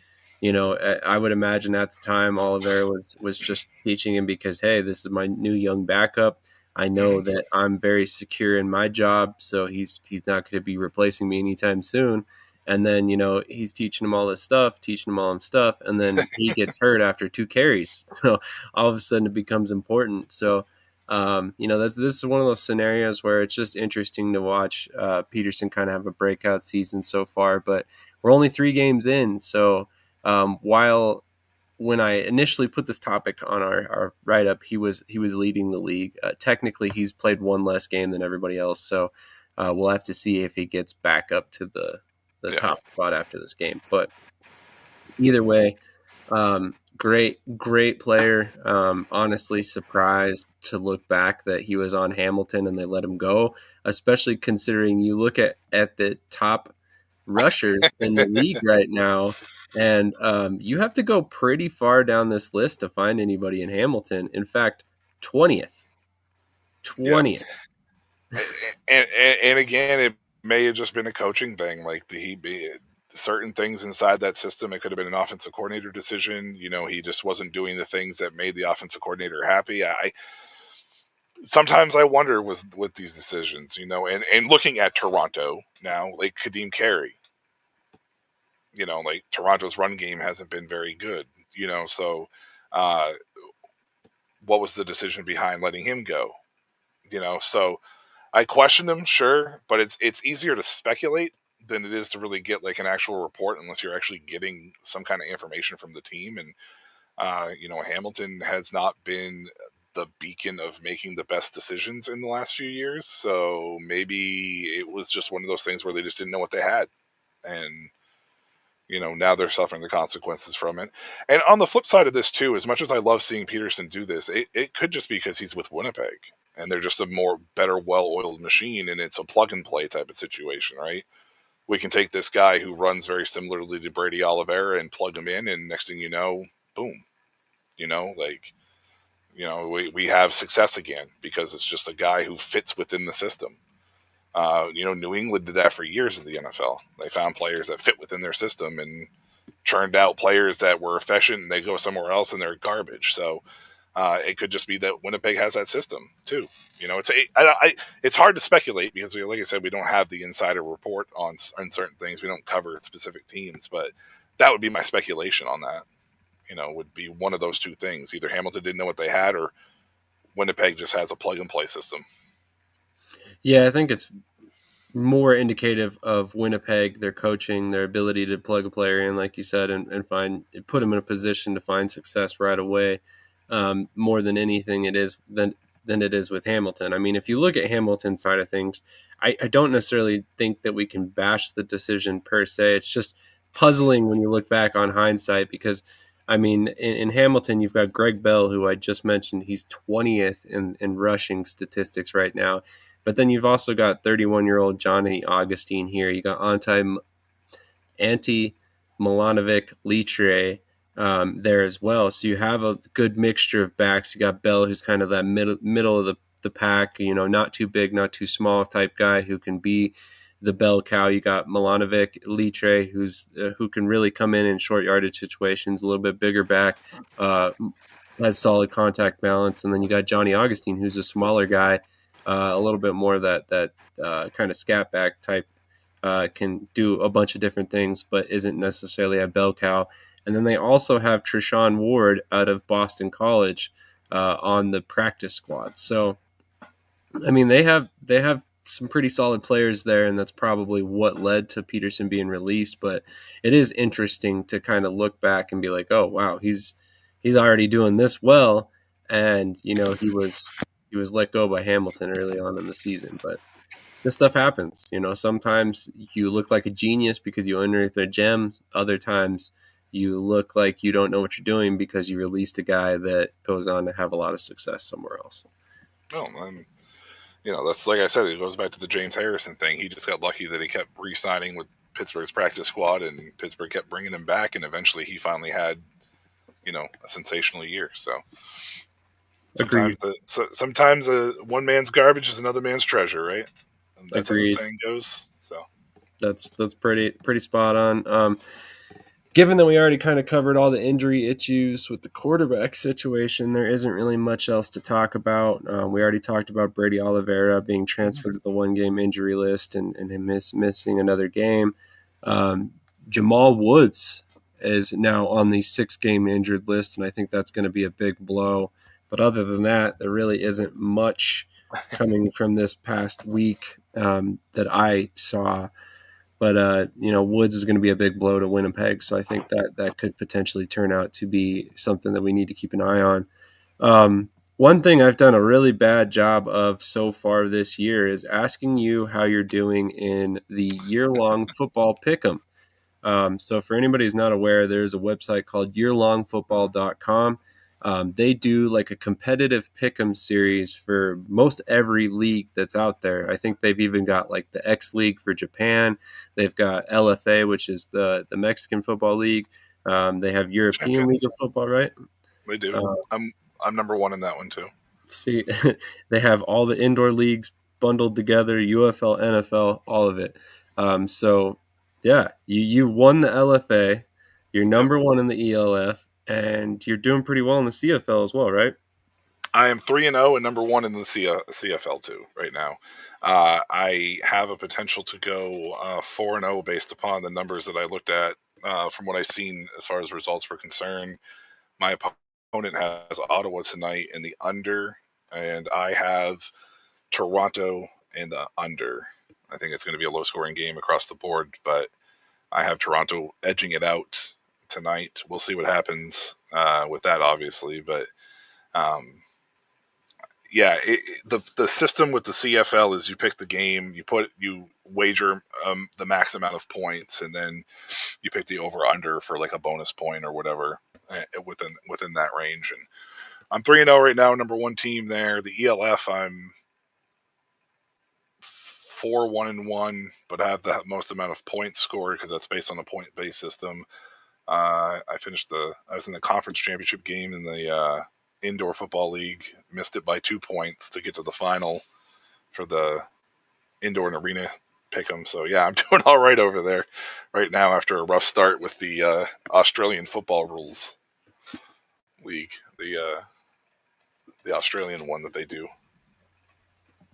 Speaker 1: I would imagine at the time Oliveira was just teaching him because, hey, this is my new young backup. I know
Speaker 2: mm-hmm.
Speaker 1: that I'm very secure in my job, so he's not going to be replacing me anytime soon. And then he's teaching him all this stuff, and then he gets hurt after 2 carries. So all of a sudden it becomes important. So this is one of those scenarios where it's just interesting to watch Peterson kind of have a breakout season so far. But we're only 3 games in, so while when I initially put this topic on our write up, he was leading the league. Technically, he's played 1 less game than everybody else, so we'll have to see if he gets back up to the top spot after this game. But either way, great player. Honestly, surprised to look back that he was on Hamilton and they let him go, especially considering you look at the top rushers in the league right now, and you have to go pretty far down this list to find anybody in Hamilton. In fact, 20th.
Speaker 2: Yeah. And again, it may have just been a coaching thing. Like certain things inside that system, it could have been an offensive coordinator decision. He just wasn't doing the things that made the offensive coordinator happy. Sometimes I wonder with these decisions, and looking at Toronto now, like Kadeem Carey, like Toronto's run game hasn't been very good, so what was the decision behind letting him go? So I question him, sure, but it's easier to speculate than it is to really get like an actual report unless you're actually getting some kind of information from the team. And Hamilton has not been the beacon of making the best decisions in the last few years, so maybe it was just one of those things where they just didn't know what they had, and now they're suffering the consequences from it. And on the flip side of this too, as much as I love seeing Peterson do this, it could just be because he's with Winnipeg and they're just a better, well-oiled machine, and it's a plug-and-play type of situation, right? We can take this guy who runs very similarly to Brady Oliveira and plug him in, and next thing you know, boom, we have success again because it's just a guy who fits within the system. New England did that for years in the NFL. They found players that fit within their system and churned out players that were efficient, and they go somewhere else and they're garbage. So it could just be that Winnipeg has that system too. It's hard to speculate because, like I said, we don't have the insider report on certain things. We don't cover specific teams, but that would be my speculation on that. Would be one of those 2 things. Either Hamilton didn't know what they had, or Winnipeg just has a plug and play system.
Speaker 1: Yeah, I think it's more indicative of Winnipeg, their coaching, their ability to plug a player in, like you said, and put them in a position to find success right away. More than anything, it is than it is with Hamilton. I mean, if you look at Hamilton's side of things, I don't necessarily think that we can bash the decision per se. It's just puzzling when you look back on hindsight because, I mean, in Hamilton, you've got Greg Bell, who I just mentioned. He's 20th in rushing statistics right now. But then you've also got 31-year-old Johnny Augustine here. You got Anti Milanovic Litre there as well. So you have a good mixture of backs. You got Bell, who's kind of that middle of the pack, not too big, not too small type guy who can be the bell cow. You got Milanovic Litre, who can really come in short yardage situations, a little bit bigger back, has solid contact balance. And then you got Johnny Augustine, who's a smaller guy, a little bit more that kind of scat back type, can do a bunch of different things, but isn't necessarily a bell cow. And then they also have Treshawn Ward out of Boston College on the practice squad. So, I mean, they have some pretty solid players there, and that's probably what led to Peterson being released. But it is interesting to kind of look back and be like, oh wow, he's already doing this well, and he was let go by Hamilton early on in the season. But this stuff happens. Sometimes you look like a genius because you unearth their gems. Other times you look like you don't know what you're doing because you released a guy that goes on to have a lot of success somewhere else.
Speaker 2: Oh, that's like I said, it goes back to the James Harrison thing. He just got lucky that he kept re-signing with Pittsburgh's practice squad, and Pittsburgh kept bringing him back, and eventually he finally had, a sensational year. So sometimes one man's garbage is another man's treasure, right? And that's how the saying goes. So
Speaker 1: that's pretty spot on. Given that we already kind of covered all the injury issues with the quarterback situation, there isn't really much else to talk about. We already talked about Brady Oliveira being transferred to the one-game injury list and him missing another game. Jamal Woods is now on the 6-game injured list, and I think that's going to be a big blow. But other than that, there really isn't much coming from this past week that I saw. But, Woods is going to be a big blow to Winnipeg, so I think that could potentially turn out to be something that we need to keep an eye on. One thing I've done a really bad job of so far this year is asking you how you're doing in the year-long football pick'em. So for anybody who's not aware, there's a website called yearlongfootball.com. They do like a competitive pick'em series for most every league that's out there. I think they've even got like the X League for Japan. They've got LFA, which is the Mexican Football League. They have European League of Football, right?
Speaker 2: They do. I'm number one in that one too.
Speaker 1: See, they have all the indoor leagues bundled together, UFL, NFL, all of it. So yeah, you won the LFA. You're number one in the ELF. And you're doing pretty well in the CFL as well, right?
Speaker 2: I am 3-0 and number one in the CFL too right now. I have a potential to go 4-0 based upon the numbers that I looked at from what I've seen as far as results were concerned. My opponent has Ottawa tonight in the under, and I have Toronto in the under. I think it's going to be a low-scoring game across the board, but I have Toronto edging it out tonight. We'll see what happens with that, obviously, but the system with the CFL is you pick the game, you wager the max amount of points, and then you pick the over under for like a bonus point or whatever within that range. And I'm 3-0 right now, number one team there. The ELF, I'm 4-1-1, but I have the most amount of points scored because that's based on a point-based system. I was in the conference championship game in the indoor football league, missed it by 2 points to get to the final for the indoor and arena pick'em. So yeah, I'm doing all right over there right now after a rough start with the Australian football rules league, the Australian one that they do.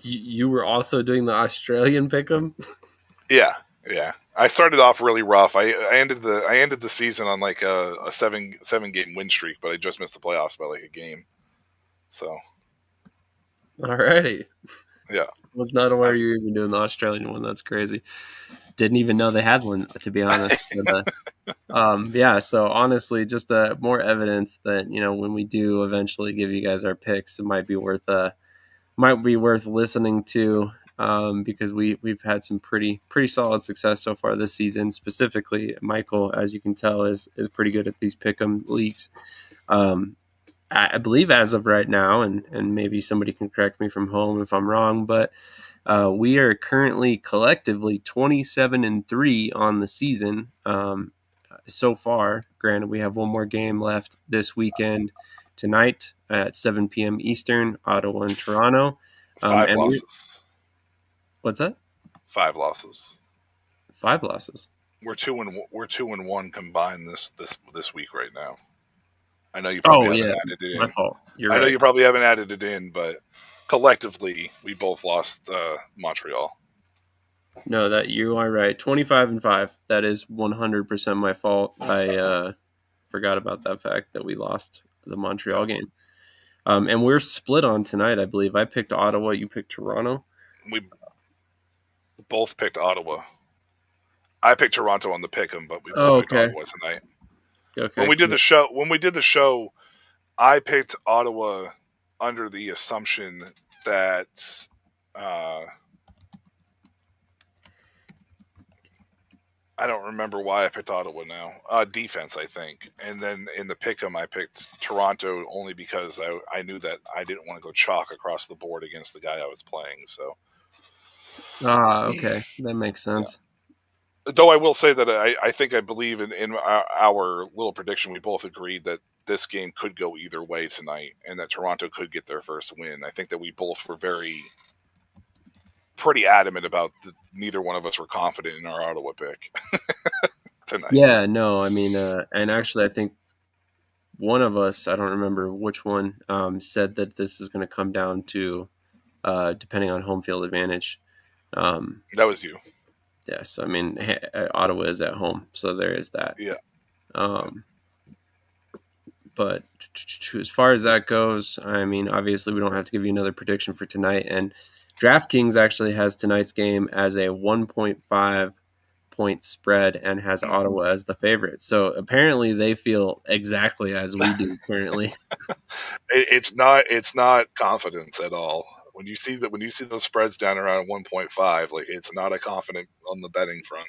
Speaker 1: You were also doing the Australian pick'em?
Speaker 2: Yeah. I started off really rough. I ended the season on like a seven game win streak, but I just missed the playoffs by like a game. So,
Speaker 1: alrighty.
Speaker 2: Yeah.
Speaker 1: Was not aware you were even doing the Australian one. That's crazy. Didn't even know they had one, to be honest. But, yeah, so honestly, just more evidence that, when we do eventually give you guys our picks, it might be worth listening to, because we've had some pretty solid success so far this season. Specifically, Michael, as you can tell, is pretty good at these pick'em leagues. I believe as of right now, and maybe somebody can correct me from home if I'm wrong, but we are currently collectively 27-3 on the season, so far. Granted, we have one more game left this weekend tonight at 7 p.m. Eastern, Ottawa and Toronto.
Speaker 2: 5 losses.
Speaker 1: What's that?
Speaker 2: 5 losses.
Speaker 1: 5 losses.
Speaker 2: We're 2-1 combined this week right now. I know you probably haven't added it in.
Speaker 1: My fault.
Speaker 2: I know you probably haven't added it in, but collectively we both lost Montreal.
Speaker 1: No, that you are right. 25-5. That is 100% my fault. I forgot about that fact that we lost the Montreal game. And we're split on tonight, I believe. I picked Ottawa. You picked Toronto.
Speaker 2: We both picked Ottawa. I picked Toronto on the pick'em, but we both picked Ottawa tonight.
Speaker 1: Okay.
Speaker 2: When we did the show, I picked Ottawa under the assumption that I don't remember why I picked Ottawa now. Defense, I think. And then in the pick'em, I picked Toronto only because I knew that I didn't want to go chalk across the board against the guy I was playing. So.
Speaker 1: Okay. That makes sense.
Speaker 2: Yeah. Though I will say that I believe in our little prediction, we both agreed that this game could go either way tonight and that Toronto could get their first win. I think that we both were pretty adamant about neither one of us were confident in our Ottawa pick tonight.
Speaker 1: Yeah, no, I mean, and actually I think one of us, I don't remember which one, said that this is going to come down to depending on home field advantage.
Speaker 2: That was you.
Speaker 1: Yes, I mean, Ottawa is at home, so there is that.
Speaker 2: Yeah.
Speaker 1: But as far as that goes, I mean, obviously we don't have to give you another prediction for tonight. And DraftKings actually has tonight's game as a 1.5 point spread and has Ottawa as the favorite. So apparently they feel exactly as we do currently.
Speaker 2: It's not confidence at all. When you see those spreads down around 1.5, like, it's not a confident on the betting front.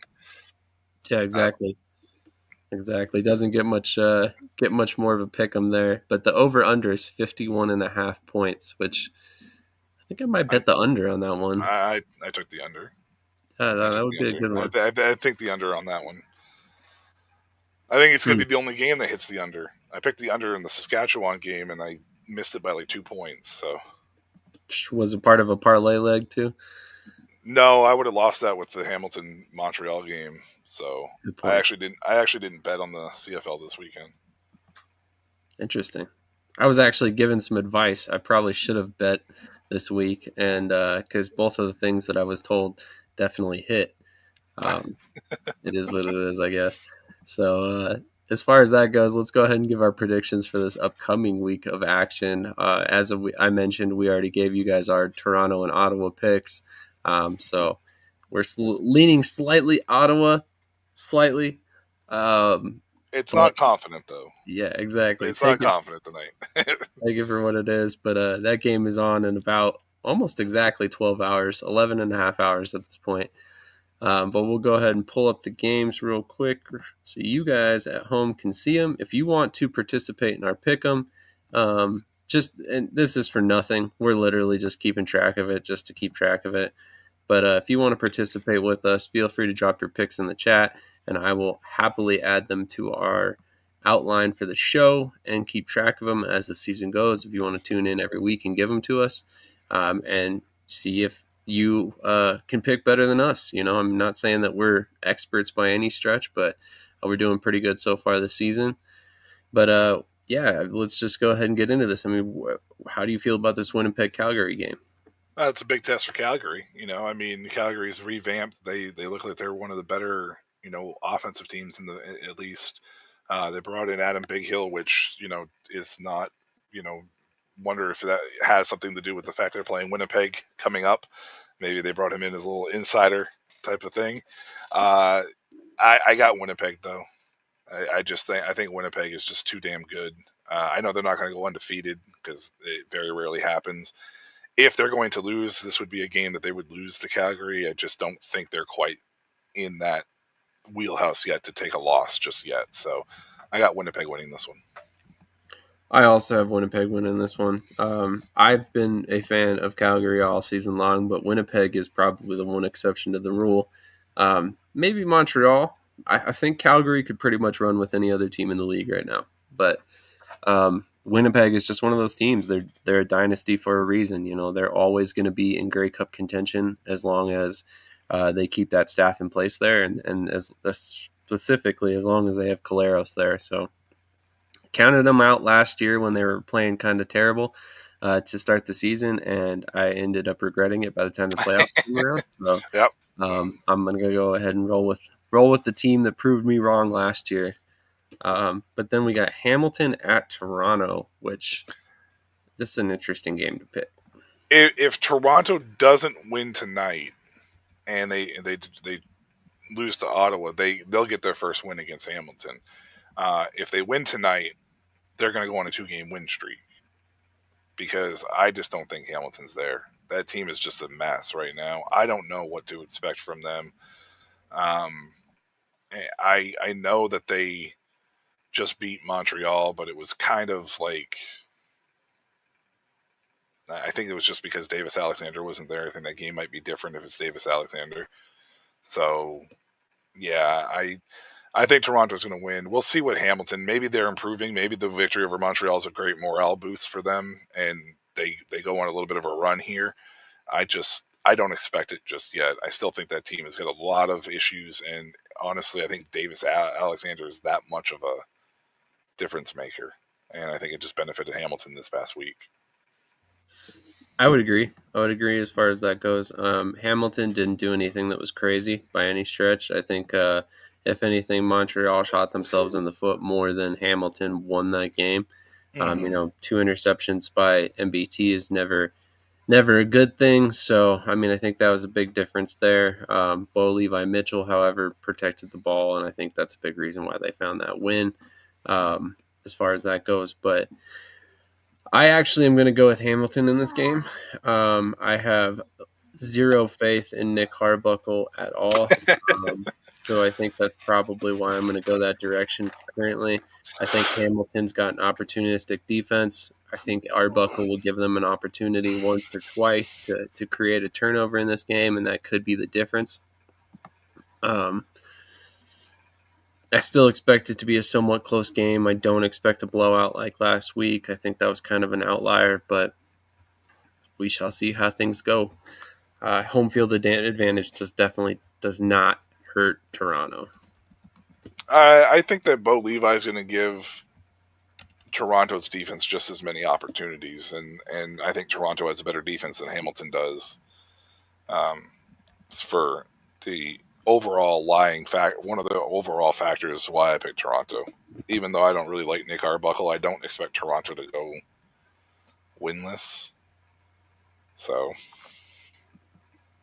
Speaker 1: Yeah, exactly. Exactly. Doesn't get much more of a pick 'em there. But the over under is 51.5 points, which I think I might bet the under on that one.
Speaker 2: I took the under.
Speaker 1: That would be a good one.
Speaker 2: I think the under on that one. I think it's going to be the only game that hits the under. I picked the under in the Saskatchewan game, and I missed it by like 2 points. So,
Speaker 1: was it part of a parlay leg too?
Speaker 2: No, I would have lost that with the Hamilton Montreal game. So I actually didn't bet on the CFL this weekend.
Speaker 1: Interesting. I was actually given some advice. I probably should have bet this week, and because both of the things that I was told definitely hit. It is what it is, I guess. So as far as that goes, let's go ahead and give our predictions for this upcoming week of action. I mentioned, we already gave you guys our Toronto and Ottawa picks. So we're leaning slightly Ottawa, slightly.
Speaker 2: It's not confident, though.
Speaker 1: Yeah, exactly.
Speaker 2: It's not confident tonight.
Speaker 1: Take it for what it is. But that game is on in about almost exactly 12 hours, 11 and a half hours at this point. But we'll go ahead and pull up the games real quick so you guys at home can see them. If you want to participate in our pick 'em, and this is for nothing. We're literally just keeping track of it just to keep track of it. But if you want to participate with us, feel free to drop your picks in the chat, and I will happily add them to our outline for the show and keep track of them as the season goes. If you want to tune in every week and give them to us, and see if you can pick better than us. I'm not saying that we're experts by any stretch, but we're doing pretty good so far this season. But yeah, let's just go ahead and get into this. I mean, how do you feel about this Winnipeg Calgary game?
Speaker 2: It's a big test for Calgary. I mean, Calgary's revamped. They look like they're one of the better, offensive teams at least. They brought in Adam Bighill, which, is not, wonder if that has something to do with the fact they're playing Winnipeg coming up. Maybe they brought him in as a little insider type of thing. I got Winnipeg though. I think Winnipeg is just too damn good. I know they're not going to go undefeated because it very rarely happens. If they're going to lose, this would be a game that they would lose to Calgary. I just don't think they're quite in that wheelhouse yet to take a loss just yet. So I got Winnipeg winning this one.
Speaker 1: I also have Winnipeg winning this one. I've been a fan of Calgary all season long, but Winnipeg is probably the one exception to the rule. Maybe Montreal. I think Calgary could pretty much run with any other team in the league right now. But Winnipeg is just one of those teams. They're a dynasty for a reason. You know, they're always going to be in Grey Cup contention as long as they keep that staff in place there, and as specifically as long as they have Caleros there. So counted them out last year when they were playing kind of terrible to start the season, and I ended up regretting it by the time the playoffs came around. So
Speaker 2: Yep.
Speaker 1: I'm going to go ahead and roll with the team that proved me wrong last year. But then we got Hamilton at Toronto, which this is an interesting game to pick.
Speaker 2: If Toronto doesn't win tonight and they lose to Ottawa, they'll get their first win against Hamilton. If they win tonight, they're going to go on a 2-game win streak because I just don't think Hamilton's there. That team is just a mess right now. I don't know what to expect from them. I know that they just beat Montreal, but it was kind of like, I think it was just because Davis Alexander wasn't there. I think that game might be different if it's Davis Alexander. So, yeah, I think Toronto's going to win. We'll see what Hamilton. Maybe they're improving. Maybe the victory over Montreal is a great morale boost for them, and they go on a little bit of a run here. I don't expect it just yet. I still think that team has got a lot of issues, and honestly, I think Davis Alexander is that much of a difference maker, and I think it just benefited Hamilton this past week.
Speaker 1: I would agree. As far as that goes. Hamilton didn't do anything that was crazy by any stretch. I think, if anything, Montreal shot themselves in the foot more than Hamilton won that game. 2 interceptions by MBT is never a good thing. So, I think that was a big difference there. Bo Levi Mitchell, however, protected the ball, and I think that's a big reason why they found that win as far as that goes. But I actually am going to go with Hamilton in this game. I have zero faith in Nick Harbuckle at all. So I think that's probably why I'm going to go that direction currently. I think Hamilton's got an opportunistic defense. I think Arbuckle will give them an opportunity once or twice to create a turnover in this game, and that could be the difference. I still expect it to be a somewhat close game. I don't expect a blowout like last week. I think that was kind of an outlier, but we shall see how things go. Home field advantage definitely does not hurt Toronto.
Speaker 2: I think that Bo Levi is going to give Toronto's defense just as many opportunities, and I think Toronto has a better defense than Hamilton does. For the overall one of the overall factors why I picked Toronto. Even though I don't really like Nick Arbuckle, I don't expect Toronto to go winless. So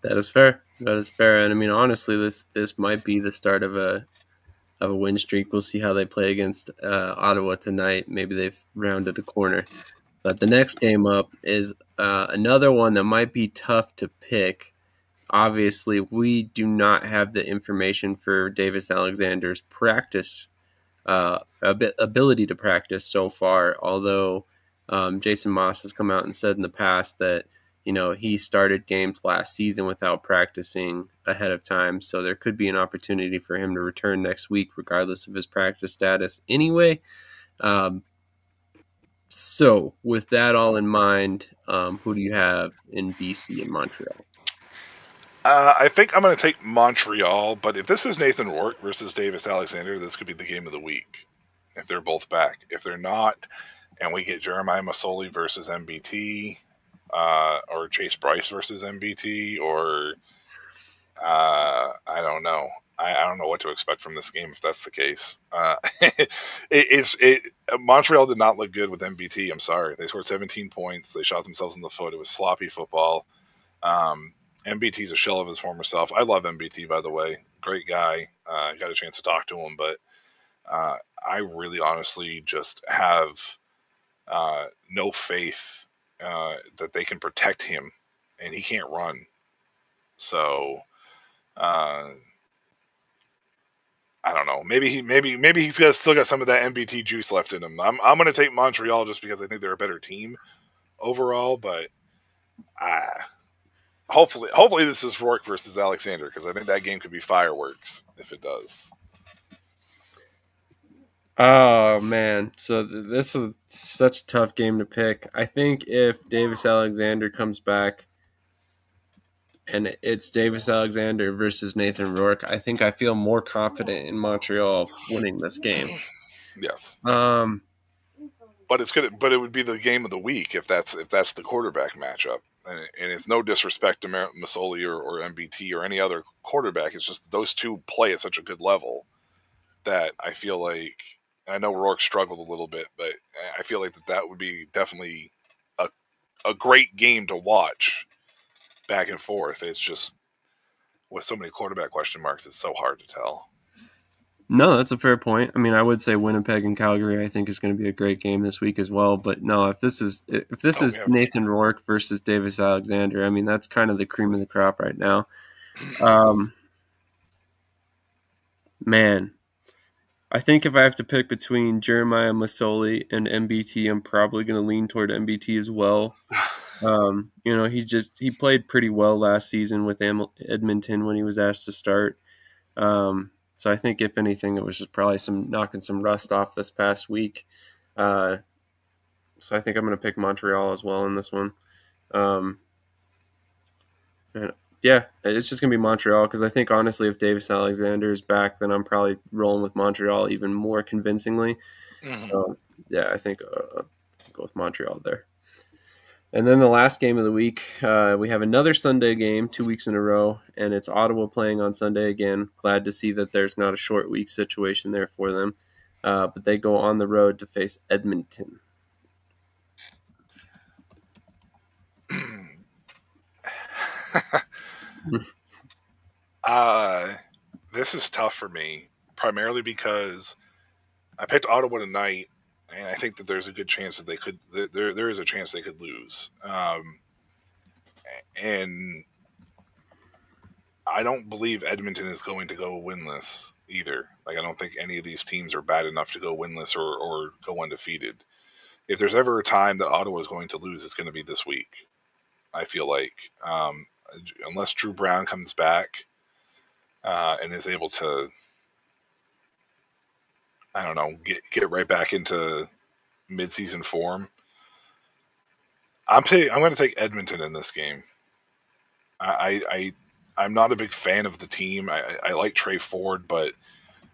Speaker 1: that is fair. And honestly, this might be the start of a win streak. We'll see how they play against Ottawa tonight. Maybe they've rounded a corner. But the next game up is another one that might be tough to pick. Obviously, we do not have the information for Davis Alexander's practice, ability to practice so far, although Jason Moss has come out and said in the past that, he started games last season without practicing ahead of time, so there could be an opportunity for him to return next week regardless of his practice status anyway. So with that all in mind, who do you have in BC and Montreal?
Speaker 2: I think I'm going to take Montreal, but if this is Nathan Rourke versus Davis Alexander, this could be the game of the week if they're both back. If they're not, and we get Jeremiah Masoli versus MBT, or Chase Bryce versus MBT, or I don't know. I don't know what to expect from this game if that's the case. Montreal did not look good with MBT. I'm sorry. They scored 17 points. They shot themselves in the foot. It was sloppy football. MBT's a shell of his former self. I love MBT, by the way. Great guy. Got a chance to talk to him, but I really honestly just have no faith that they can protect him, and he can't run. So I don't know. Maybe he's still got some of that MBT juice left in him. I'm going to take Montreal just because I think they're a better team overall, but hopefully this is Rourke versus Alexander, because I think that game could be fireworks if it does.
Speaker 1: Oh man, so this is such a tough game to pick. I think if Davis Alexander comes back and it's Davis Alexander versus Nathan Rourke, I think I feel more confident in Montreal winning this game.
Speaker 2: Yes.
Speaker 1: Um,
Speaker 2: But it would be the game of the week if that's the quarterback matchup. And it's no disrespect to Masoli or MBT or any other quarterback. It's just those two play at such a good level that I feel like, I know Rourke struggled a little bit, but I feel like that would be definitely a great game to watch back and forth. It's just with so many quarterback question marks, it's so hard to tell.
Speaker 1: no, that's a fair point. I mean, I would say Winnipeg and Calgary, I think, is going to be a great game this week as well. But no, if this is
Speaker 2: Yeah.
Speaker 1: Nathan Rourke versus Davis Alexander, I mean, that's kind of the cream of the crop right now. Man, I think if I have to pick between Jeremiah Masoli and MBT, I'm probably going to lean toward MBT as well. He played pretty well last season with Edmonton when he was asked to start. So I think if anything, it was just probably knocking some rust off this past week. So I think I'm going to pick Montreal as well in this one. Yeah, it's just going to be Montreal because I think, honestly, if Davis Alexander is back, then I'm probably rolling with Montreal even more convincingly. Mm-hmm. So, yeah, I think I'll go with Montreal there. And then the last game of the week, we have another Sunday game 2 weeks in a row, and it's Ottawa playing on Sunday again. Glad to see that there's not a short week situation there for them. But they go on the road to face Edmonton.
Speaker 2: This is tough for me, primarily because I picked Ottawa tonight, and I think that there's a good chance that they could. There is a chance they could lose, and I don't believe Edmonton is going to go winless either. Like, I don't think any of these teams are bad enough to go winless or go undefeated. If there's ever a time that Ottawa is going to lose, it's going to be this week. I feel like, unless Drew Brown comes back and is able to, I don't know, get right back into midseason form. I'm going to take Edmonton in this game. I'm not a big fan of the team. I like Trey Ford, but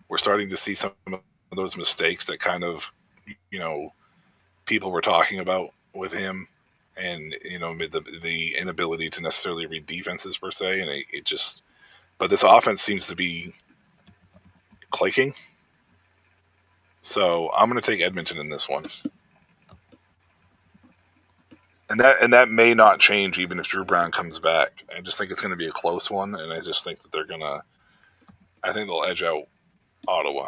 Speaker 2: we're starting to see some of those mistakes that kind of, people were talking about with him, and the inability to necessarily read defenses per se, and it just. But this offense seems to be clicking. So I'm going to take Edmonton in this one. And that may not change even if Drew Brown comes back. I just think it's going to be a close one, and I just think that I think they'll edge out Ottawa.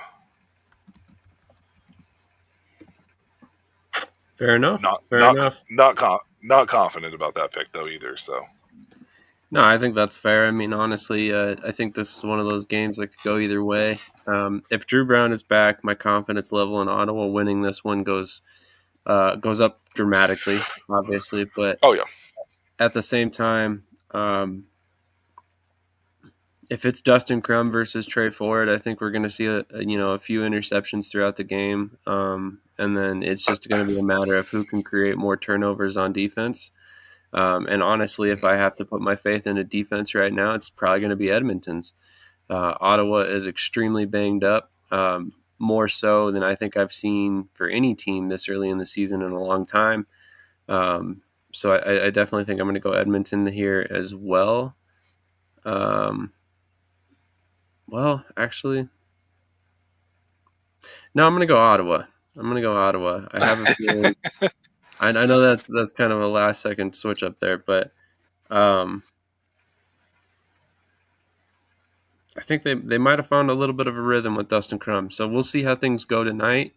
Speaker 1: Fair enough.
Speaker 2: Not confident about that pick though either. So.
Speaker 1: No, I think that's fair. I mean, honestly, I think this is one of those games that could go either way. If Drew Brown is back, my confidence level in Ottawa winning this one goes up dramatically, obviously. But at the same time, if it's Dustin Crum versus Trey Ford, I think we're going to see a few interceptions throughout the game, and then it's just going to be a matter of who can create more turnovers on defense. And honestly, if I have to put my faith in a defense right now, it's probably going to be Edmonton's. Ottawa is extremely banged up, more so than I think I've seen for any team this early in the season in a long time. So I definitely think I'm going to go Edmonton here as well. Well, actually, no, I'm going to go Ottawa. I have a feeling. I know that's kind of a last second switch up there, but um, I think they might have found a little bit of a rhythm with Dustin Crum. So we'll see how things go tonight.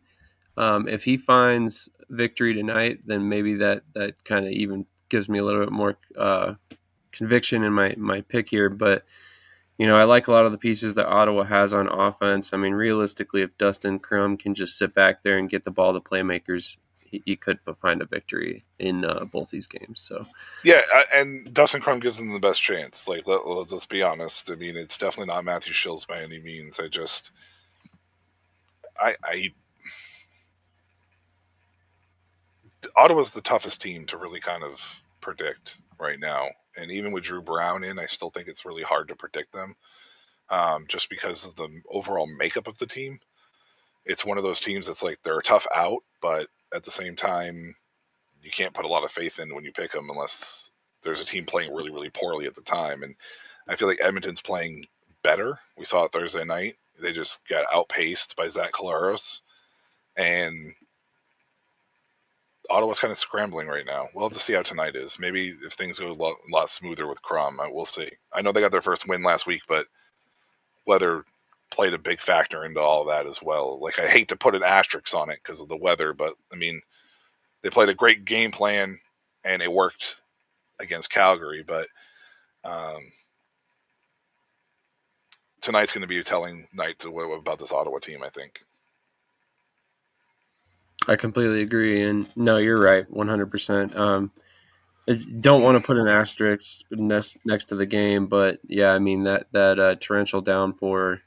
Speaker 1: If he finds victory tonight, then maybe that kind of even gives me a little bit more conviction in my pick here. But I like a lot of the pieces that Ottawa has on offense. I mean, realistically, if Dustin Crum can just sit back there and get the ball to playmakers, he could find a victory in both these games. So
Speaker 2: Yeah, and Dustin Crum gives them the best chance. Like, let's be honest. I mean, it's definitely not Matthew Shills by any means. I Ottawa's the toughest team to really kind of predict right now. And even with Drew Brown in, I still think it's really hard to predict them, just because of the overall makeup of the team. It's one of those teams that's like they're a tough out, but at the same time, you can't put a lot of faith in when you pick them unless there's a team playing really, really poorly at the time. And I feel like Edmonton's playing better. We saw it Thursday night. They just got outpaced by Zach Collaros. And Ottawa's kind of scrambling right now. We'll have to see how tonight is. Maybe if things go a lot smoother with Crum, we'll see. I know they got their first win last week, but weather played a big factor into all that as well. Like, I hate to put an asterisk on it because of the weather, but I mean, they played a great game plan and it worked against Calgary. But tonight's going to be a telling night about this Ottawa team, I think.
Speaker 1: I completely agree, and no, you're right, 100%. I don't want to put an asterisk next to the game, but yeah, I mean that torrential downpour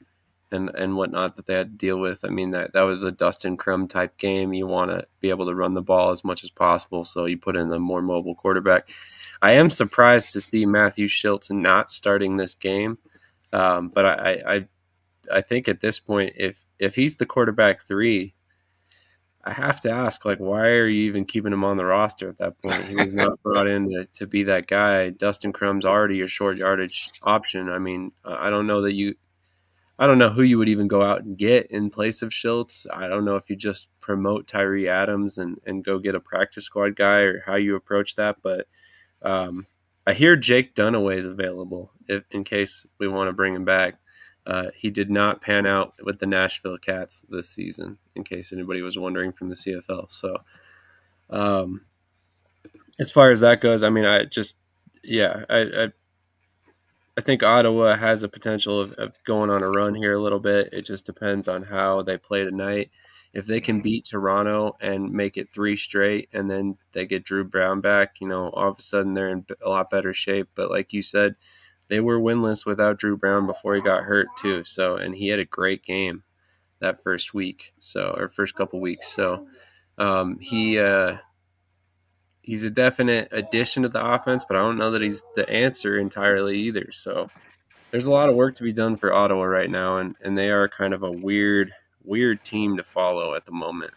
Speaker 1: and whatnot that they had to deal with. I mean that was a Dustin Crum type game. You want to be able to run the ball as much as possible, so you put in a more mobile quarterback. I am surprised to see Matthew Shiltz not starting this game, but I think at this point, if he's the quarterback 3, I have to ask, like, why are you even keeping him on the roster at that point? He was not brought in to be that guy. Dustin Crum's already a short yardage option. I mean, I don't know who you would even go out and get in place of Schultz. I don't know if you just promote Tyree Adams and go get a practice squad guy or how you approach that. But I hear Jake Dunaway is available in case we want to bring him back. He did not pan out with the Nashville Cats this season, in case anybody was wondering from the CFL. So, as far as that goes, I mean, I think Ottawa has a potential of going on a run here a little bit. It just depends on how they play tonight. If they can beat Toronto and make it 3 straight, and then they get Drew Brown back, all of a sudden they're in a lot better shape. But like you said, they were winless without Drew Brown before he got hurt too. So, and he had a great game that first week, or first couple weeks. So, he's a definite addition to the offense, but I don't know that he's the answer entirely either. So, there's a lot of work to be done for Ottawa right now, and they are kind of a weird team to follow at the moment.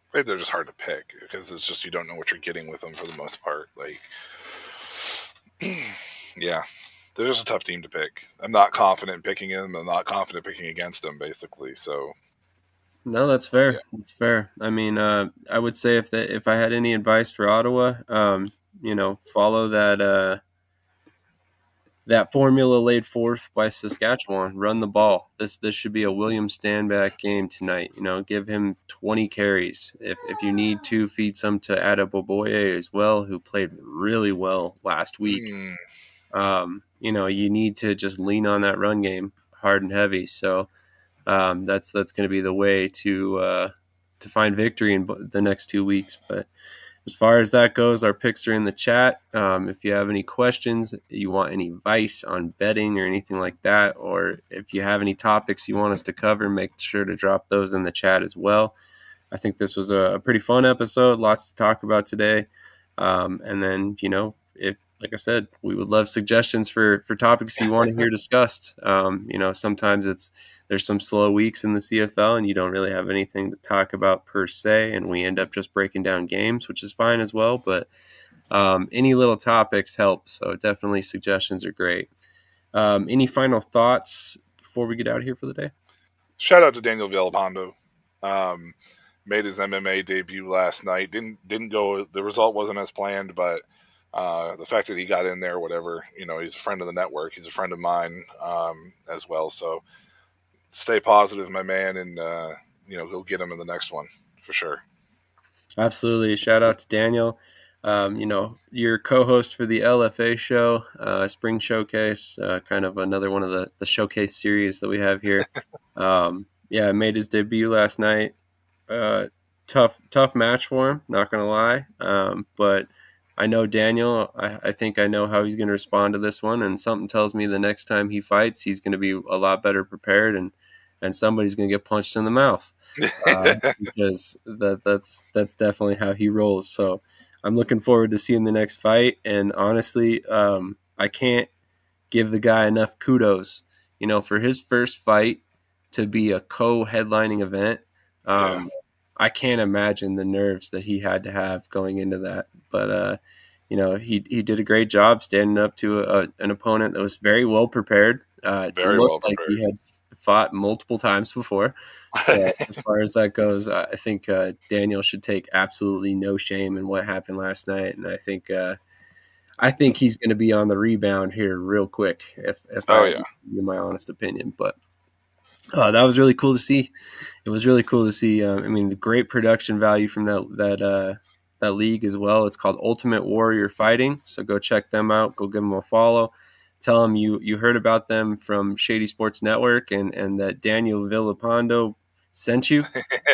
Speaker 2: I think they're just hard to pick because it's just you don't know what you're getting with them for the most part. Like, yeah, they're just a tough team to pick. I'm not confident in picking them. I'm not confident picking against them, basically. So,
Speaker 1: no, that's fair.
Speaker 2: Yeah.
Speaker 1: That's fair. I mean, I would say if I had any advice for Ottawa, follow that formula laid forth by Saskatchewan. Run the ball. This should be a William Stanback game tonight. Give him 20 carries. If you need to, feed some to Adeboboye as well, who played really well last week. You need to just lean on that run game hard and heavy. So that's going to be the way to find victory in the next 2 weeks. But as far as that goes, our picks are in the chat. If you have any questions, you want any advice on betting or anything like that, or if you have any topics you want us to cover, make sure to drop those in the chat as well. I think this was a pretty fun episode, lots to talk about today. And then, if, like I said, we would love suggestions for topics you want to hear discussed. Sometimes there's some slow weeks in the CFL and you don't really have anything to talk about per se, and we end up just breaking down games, which is fine as well. But any little topics help, so definitely suggestions are great. Any final thoughts before before we get out of here for the day?
Speaker 2: Shout out to Daniel Villapando. Made his MMA debut last night. Didn't go. The result wasn't as planned, but the fact that he got in there, whatever, he's a friend of the network. He's a friend of mine as well. So stay positive, my man, and go get him in the next one for sure.
Speaker 1: Absolutely. Shout out to Daniel. Your co-host for the LFA show, Spring Showcase, kind of another one of the showcase series that we have here. Made his debut last night. Tough match for him, not gonna lie. But I know Daniel. I think I know how he's gonna respond to this one, and something tells me the next time he fights, he's gonna be a lot better prepared, and somebody's gonna get punched in the mouth. Because that's definitely how he rolls. So I'm looking forward to seeing the next fight. And honestly, I can't give the guy enough kudos. For his first fight to be a co-headlining event, I can't imagine the nerves that he had to have going into that. But he did a great job standing up to an opponent that was very well prepared.
Speaker 2: Very
Speaker 1: looked
Speaker 2: well
Speaker 1: like
Speaker 2: prepared.
Speaker 1: he had fought multiple times before. So as far as that goes, I think Daniel should take absolutely no shame in what happened last night, and I think he's going to be on the rebound here real quick. If I give you my honest opinion, but that was really cool to see. It was really cool to see. The great production value from that league as well. It's called Ultimate Warrior Fighting, so go check them out. Go give them a follow. Tell them you heard about them from Shady Sports Network and that Daniel Villapando sent you.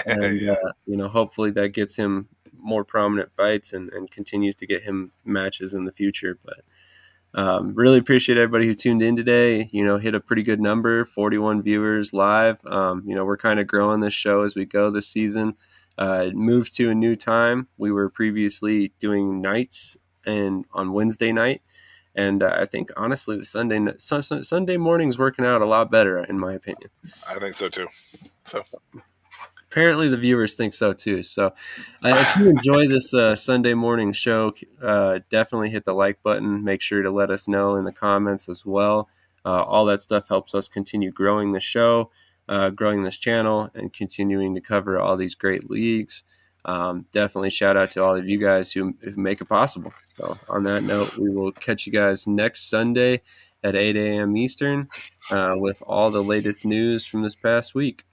Speaker 1: And, hopefully that gets him more prominent fights and continues to get him matches in the future. But really appreciate everybody who tuned in today. Hit a pretty good number, 41 viewers live. We're kind of growing this show as we go this season. Moved to a new time. We were previously doing nights and on Wednesday night. And I think, honestly, the Sunday morning's working out a lot better, in my opinion.
Speaker 2: I think so, too. So
Speaker 1: apparently the viewers think so, too. So if you enjoy this Sunday morning show, definitely hit the like button. Make sure to let us know in the comments as well. All that stuff helps us continue growing the show, growing this channel, and continuing to cover all these great leagues. Definitely shout out to all of you guys who make it possible. So on that note, we will catch you guys next Sunday at 8 a.m. Eastern with all the latest news from this past week.